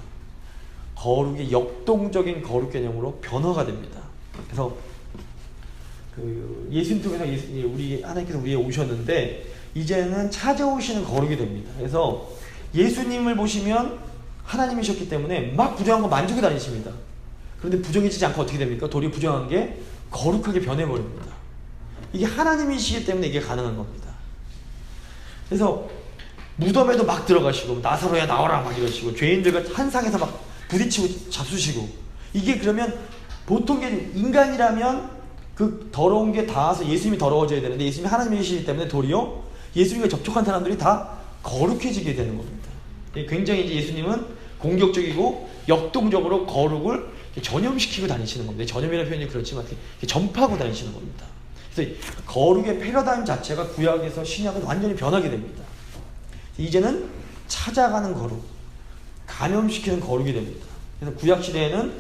거룩이 역동적인 거룩 개념으로 변화가 됩니다. 그래서 예수님 통해서 하나님께서 우리에 오셨는데 이제는 찾아오시는 거룩이 됩니다. 그래서 예수님을 보시면 하나님이셨기 때문에 막 부정한 거 만지고 다니십니다. 그런데 부정해지지 않고 어떻게 됩니까? 도리어 부정한 게 거룩하게 변해버립니다. 이게 하나님이시기 때문에 이게 가능한 겁니다. 그래서 무덤에도 막 들어가시고 나사로야 나와라 막 이러시고 죄인들과 한 상에서 막 부딪히고 잡수시고 이게 그러면 보통 인간이라면 그 더러운 게 닿아서 예수님이 더러워져야 되는데 예수님이 하나님이시기 때문에 도리어 예수님과 접촉한 사람들이 다 거룩해지게 되는 겁니다. 굉장히 이제 예수님은 공격적이고 역동적으로 거룩을 전염시키고 다니시는 겁니다. 전염이라는 표현이 그렇지만 전파하고 다니시는 겁니다. 그래서 거룩의 패러다임 자체가 구약에서 신약은 완전히 변하게 됩니다. 이제는 찾아가는 거룩, 감염시키는 거룩이 됩니다. 그래서 구약 시대에는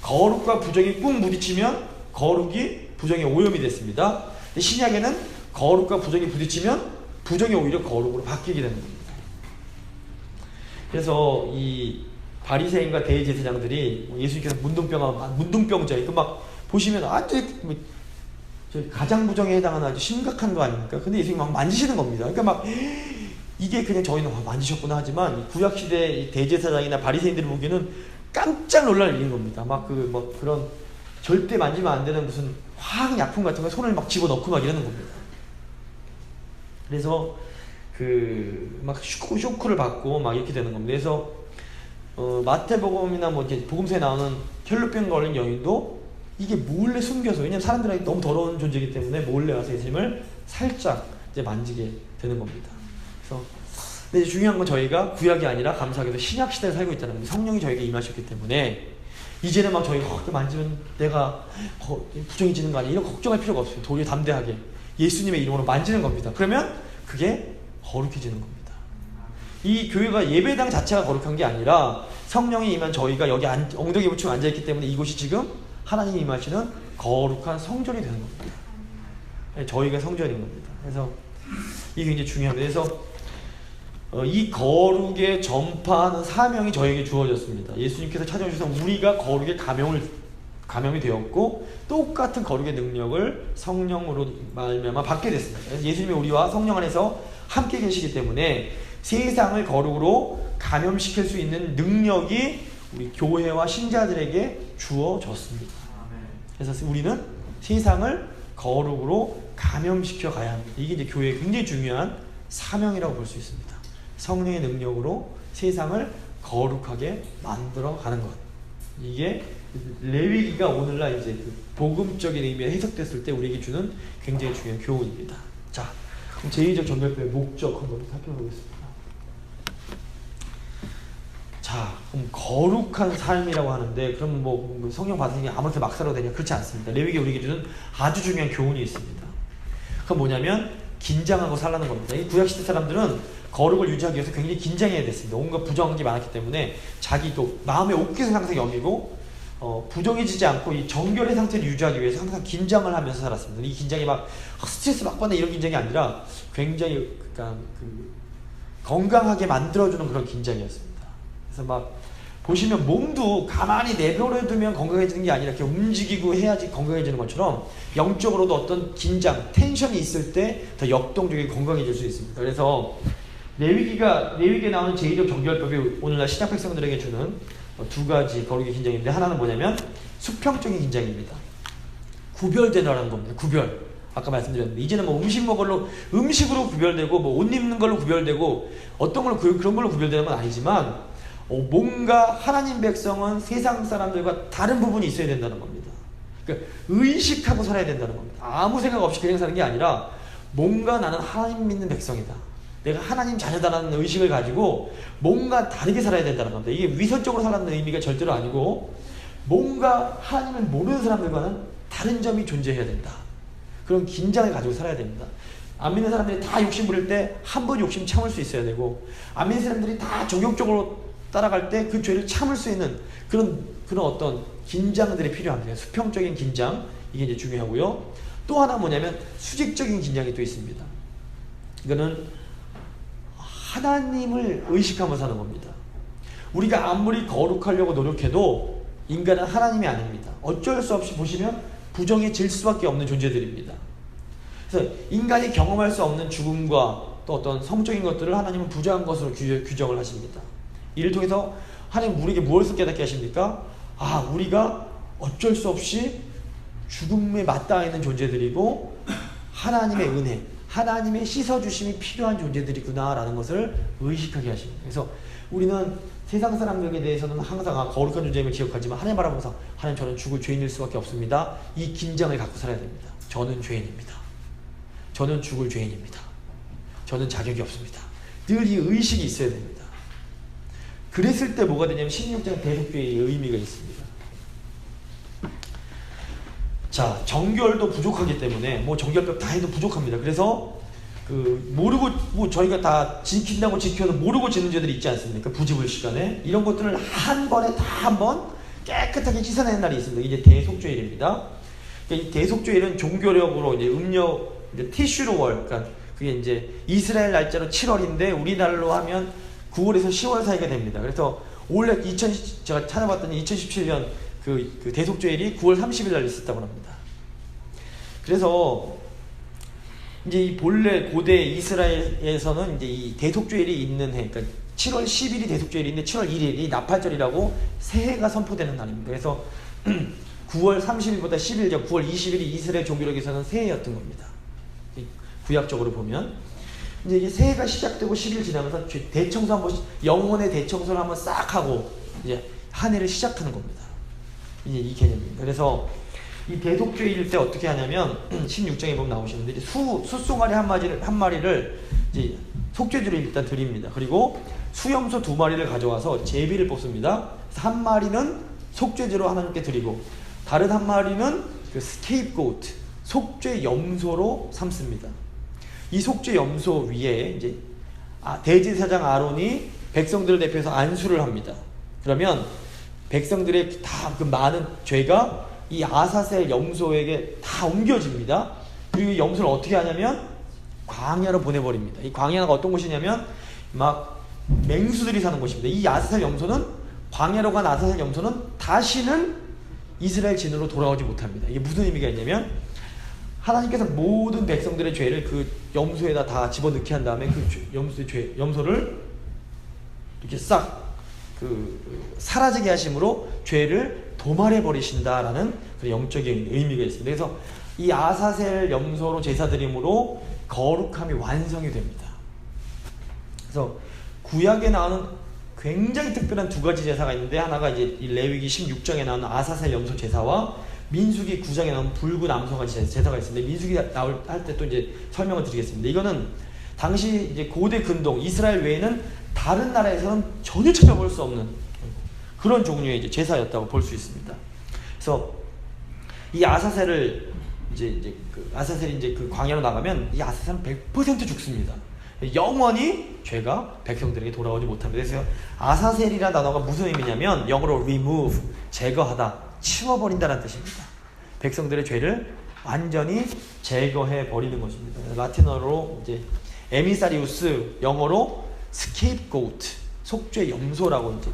거룩과 부정이 꾹 부딪히면 거룩이 부정의 오염이 됐습니다. 신약에는 거룩과 부정이 부딪히면 부정이 오히려 거룩으로 바뀌게 되는 겁니다. 그래서 이 바리새인과 대제사장들이 예수님께서 문둥병자 이거 막 보시면 아주 가장 부정에 해당하는 아주 심각한 거 아닙니까? 근데 예수님이 막 만지시는 겁니다. 그러니까 막 이게 그냥 저희는 만지셨구나 하지만 구약 시대 대제사장이나 바리새인들이 보기에는 깜짝 놀랄 일인 겁니다. 막 그런 절대 만지면 안 되는 무슨 화학약품 같은 거 손을 막 집어넣고 막 이러는 겁니다. 그래서 막 쇼크를 받고 막 이렇게 되는 겁니다. 그래서 마태복음이나 뭐 이렇게 복음서에 나오는 혈루병 걸린 여인도 이게 몰래 숨겨서 왜냐면 사람들에게 너무 더러운 존재이기 때문에 몰래 와서 예수님을 살짝 이제 만지게 되는 겁니다. 그래서 근데 이제 중요한 건 저희가 구약이 아니라 감사하게도 신약 시대에 살고 있다는 겁니다. 성령이 저에게 임하셨기 때문에 이제는 막 저희가 그렇게 만지면 내가 부정해지는 거 아니야 이런 걱정할 필요가 없어요. 도리어 담대하게 예수님의 이름으로 만지는 겁니다. 그러면 그게 거룩해지는 겁니다. 이 교회가 예배당 자체가 거룩한 게 아니라 성령이 임한 저희가 여기 엉덩이 붙이고 앉아있기 때문에 이곳이 지금 하나님이 임하시는 거룩한 성전이 되는 겁니다. 저희가 성전인 겁니다. 그래서 이게 굉장히 중요합니다. 그래서 이 거룩에 전파하는 사명이 저에게 주어졌습니다. 예수님께서 찾아오셔서 우리가 거룩에 감염이 되었고 똑같은 거룩의 능력을 성령으로 말미암아 받게 됐습니다. 그래서 예수님이 우리와 성령 안에서 함께 계시기 때문에 세상을 거룩으로 감염시킬 수 있는 능력이 우리 교회와 신자들에게 주어졌습니다. 그래서 우리는 세상을 거룩으로 감염시켜 가야 합니다. 이게 이제 교회의 굉장히 중요한 사명이라고 볼 수 있습니다. 성령의 능력으로 세상을 거룩하게 만들어 가는 것. 이게 레위기가 오늘날 이제 그 복음적인 의미에 해석됐을 때 우리에게 주는 굉장히 중요한 교훈입니다. 자, 그럼 제2적 정결법의 목적 한번 살펴보겠습니다. 자, 그럼 거룩한 삶이라고 하는데, 그럼 뭐 성령 받으니 아무렇게 막 살아도 되냐? 그렇지 않습니다. 레위기 우리에게 주는 아주 중요한 교훈이 있습니다. 그건 뭐냐면 긴장하고 살라는 겁니다. 이 구약시대 사람들은 거룩을 유지하기 위해서 굉장히 긴장해야 됐습니다. 온갖 부정한 게 많았기 때문에 자기 또 마음의 옥기를 항상 여기고 부정해지지 않고 이 정결의 상태를 유지하기 위해서 항상 긴장을 하면서 살았습니다. 이 긴장이 막 스트레스 받거나 이런 긴장이 아니라 굉장히 그러니까 건강하게 만들어주는 그런 긴장이었습니다. 그래서 막 보시면 몸도 가만히 내버려 두면 건강해지는 게 아니라 이렇게 움직이고 해야지 건강해지는 것처럼 영적으로도 어떤 긴장, 텐션이 있을 때 더 역동적이고 건강해질 수 있습니다. 그래서 레위기에 나오는 제2적 정결법이 오늘날 신약 백성들에게 주는 두 가지 거룩의 긴장인데, 하나는 뭐냐면 수평적인 긴장입니다. 구별되라는 겁니다. 구별. 아까 말씀드렸는데 이제는 뭐 음식으로 구별되고 뭐 옷 입는 걸로 구별되고 어떤 걸로 그런 걸로 구별되는 건 아니지만 뭔가 하나님 백성은 세상 사람들과 다른 부분이 있어야 된다는 겁니다. 그러니까 의식하고 살아야 된다는 겁니다. 아무 생각 없이 그냥 사는 게 아니라 뭔가 나는 하나님 믿는 백성이다, 내가 하나님 자녀다라는 의식을 가지고 뭔가 다르게 살아야 된다는 겁니다. 이게 위선적으로 살아가는 의미가 절대로 아니고 뭔가 하나님을 모르는 사람들과는 다른 점이 존재해야 된다. 그런 긴장을 가지고 살아야 됩니다. 안 믿는 사람들이 다 욕심 부릴 때 한 번 욕심 참을 수 있어야 되고, 안 믿는 사람들이 다 정욕적으로 따라갈 때 그 죄를 참을 수 있는 그런 어떤 긴장들이 필요합니다. 수평적인 긴장, 이게 이제 중요하고요. 또 하나 뭐냐면 수직적인 긴장이 또 있습니다. 이거는 하나님을 의식하면서 사는 겁니다. 우리가 아무리 거룩하려고 노력해도 인간은 하나님이 아닙니다. 어쩔 수 없이 보시면 부정해질 수밖에 없는 존재들입니다. 그래서 인간이 경험할 수 없는 죽음과 또 어떤 성적인 것들을 하나님은 부정한 것으로 규정을 하십니다. 이를 통해서 하나님 우리에게 무엇을 깨닫게 하십니까? 우리가 어쩔 수 없이 죽음에 맞닿아 있는 존재들이고 하나님의 은혜, 하나님의 씻어주심이 필요한 존재들이구나 라는 것을 의식하게 하십니다. 그래서 우리는 세상 사람들에 대해서는 항상 거룩한 존재임을 기억하지만 하나님 바라보면서 하나님, 저는 죽을 죄인일 수밖에 없습니다. 이 긴장을 갖고 살아야 됩니다. 저는 죄인입니다. 저는 죽을 죄인입니다. 저는 자격이 없습니다. 늘 이 의식이 있어야 됩니다. 그랬을 때 뭐가 되냐면 16장 대속죄의 의미가 있습니다. 자, 정결도 부족하기 때문에 정결법 다 해도 부족합니다. 그래서 모르고 저희가 다 지킨다고 지켜도 모르고 지는 죄들이 있지 않습니까? 부지불식간에 이런 것들을 한 번에 다 한번 깨끗하게 씻어내는 날이 있습니다. 이제 대속죄일입니다. 그러니까 이 대속죄일은 종교력으로 이제 이제 티슈로월, 그러니까 그게 이제 이스라엘 날짜로 7월인데 우리나라로 하면 9월에서 10월 사이가 됩니다. 그래서 원래 제가 찾아봤더니 2017년 그 대속죄일이 9월 30일 날 있었다고 합니다. 그래서 이제 이 본래 고대 이스라엘에서는 이제 이 대속죄일이 있는 해, 그러니까 7월 10일이 대속죄일인데 7월 1일이 나팔절이라고 새해가 선포되는 날입니다. 그래서 9월 30일보다 10일 전 9월 20일이 이스라엘 종교력에서는 새해였던 겁니다. 구약적으로 보면 이제 이게 새해가 시작되고 10일 지나면서 대청소 한번, 영혼의 대청소를 한번 싹 하고 이제 한 해를 시작하는 겁니다. 이제 이 개념입니다. 그래서 이 대속죄일 때 어떻게 하냐면 16장에 보면 나오시는데 이제 숫송아리 한 마리를 이제 속죄제로 일단 드립니다. 그리고 수염소 2마리를 가져와서 제비를 뽑습니다. 그래서 한 마리는 속죄제로 하나님께 드리고 다른 한 마리는 그 스케이프고트, 속죄 염소로 삼습니다. 이 속죄 염소 위에 이제 대제사장 아론이 백성들을 대표해서 안수를 합니다. 그러면 백성들의 다 그 많은 죄가 이 아사셀 염소에게 다 옮겨집니다. 그리고 이 염소를 어떻게 하냐면 광야로 보내버립니다. 이 광야가 어떤 곳이냐면 막 맹수들이 사는 곳입니다. 이 아사셀 염소는, 광야로 간 아사셀 염소는 다시는 이스라엘 진으로 돌아오지 못합니다. 이게 무슨 의미가 있냐면 하나님께서 모든 백성들의 죄를 그 염소에다 다 집어넣게 한 다음에 그 염소를 이렇게 싹 사라지게 하심으로 죄를 도말해 버리신다라는 그런 영적인 의미가 있습니다. 그래서 이 아사셀 염소로 제사 드림으로 거룩함이 완성이 됩니다. 그래서 구약에 나오는 굉장히 특별한 두 가지 제사가 있는데, 하나가 이제 이 레위기 16장에 나오는 아사셀 염소 제사와 민수기 9장에 나오는 붉은 암소가지 제사가 있습니다. 민수기 나올 할 때 또 이제 설명을 드리겠습니다. 이거는 당시 이제 고대 근동 이스라엘 외에는 다른 나라에서는 전혀 찾아볼 수 없는 그런 종류의 이제 제사였다고 볼 수 있습니다. 그래서 이 아사셀을 아사셀이 이제 그 광야로 나가면 이 아사셀은 100% 죽습니다. 영원히 죄가 백성들에게 돌아오지 못합니다. 그래서 아사셀이라는 단어가 무슨 의미냐면 영어로 remove, 제거하다, 치워버린다는 뜻입니다. 백성들의 죄를 완전히 제거해 버리는 것입니다. 라틴어로 이제 에미사리우스, 영어로 scapegoat, 속죄 염소라고 이제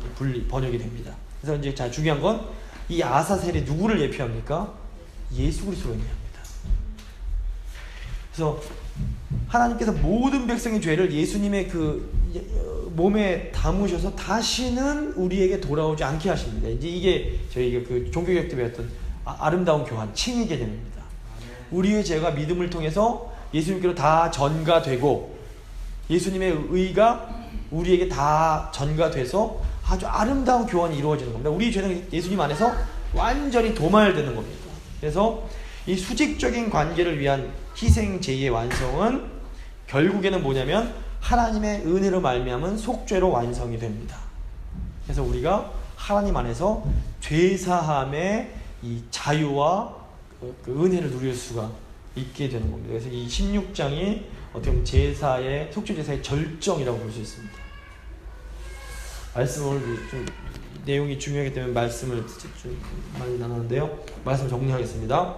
번역이 됩니다. 그래서 이제 자, 중요한 건 이 아사셀이 누구를 예표합니까? 예수 그리스도를 의미합니다. 그래서 하나님께서 모든 백성의 죄를 예수님의 그 몸에 담으셔서 다시는 우리에게 돌아오지 않게 하십니다. 이제 이게 저희가 그 종교개혁 때 배웠던 아름다운 교환, 칭의 개념입니다. 우리의 죄가 믿음을 통해서 예수님께로 다 전가되고 예수님의 의가 우리에게 다 전가돼서 아주 아름다운 교환이 이루어지는 겁니다. 우리의 죄는 예수님 안에서 완전히 도말되는 겁니다. 그래서 이 수직적인 관계를 위한 희생 제의의 완성은 결국에는 뭐냐면 하나님의 은혜로 말미암은 속죄로 완성이 됩니다. 그래서 우리가 하나님 안에서 죄사함의 이 자유와 그 은혜를 누릴 수가 있게 되는 겁니다. 그래서 이 16장이 어떻게 보면 제사의 속죄 제사의 절정이라고 볼 수 있습니다. 말씀을 좀 내용이 중요하기 때문에 말씀을 좀 많이 나누는데요. 말씀 정리하겠습니다.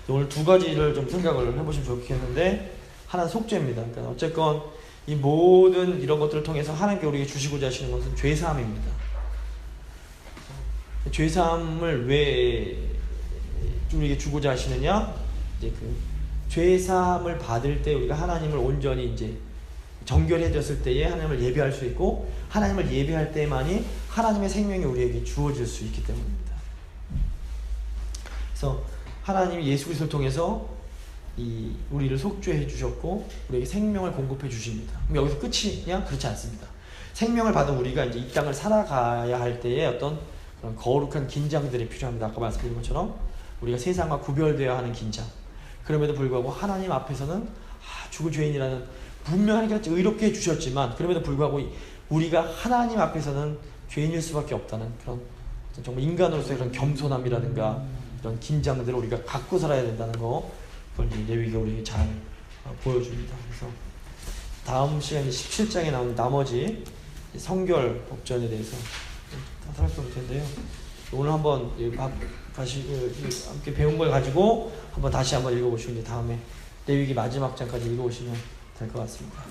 오늘 두 가지를 좀 생각을 해보시면 좋겠는데, 하나는 속죄입니다. 그러니까 어쨌건 이 모든 이런 것들을 통해서 하나님께 우리에게 주시고자 하시는 것은 죄사함입니다. 죄사함을 왜 우리에게 주고자 하시느냐? 이제 그 죄사함을 받을 때 우리가 하나님을 온전히 이제 정결해졌을 때에 하나님을 예배할 수 있고, 하나님을 예배할 때만이 하나님의 생명이 우리에게 주어질 수 있기 때문입니다. 그래서 하나님이 예수 그리스도를 통해서 우리를 속죄해 주셨고 우리에게 생명을 공급해 주십니다. 그럼 여기서 끝이냐? 그렇지 않습니다. 생명을 받은 우리가 이제 이 땅을 살아가야 할 때에 어떤 그런 거룩한 긴장들이 필요합니다. 아까 말씀드린 것처럼 우리가 세상과 구별되어야 하는 긴장. 그럼에도 불구하고 하나님 앞에서는 죽을 죄인이라는 분명히 의롭게 해주셨지만, 그럼에도 불구하고 우리가 하나님 앞에서는 죄인일 수밖에 없다는 그런 정말 인간으로서의 그런 겸손함이라든가 이런 긴장들을 우리가 갖고 살아야 된다는 거, 그걸 레위기가 우리에게 잘 보여줍니다. 그래서 다음 시간에 17장에 나오는 나머지 성결 법전에 대해서 살펴볼 텐데요. 오늘 한번 함께 배운 걸 가지고 다시 한번 읽어보시고 이제 다음에 레위기 마지막 장까지 읽어보시면 될 것 같습니다.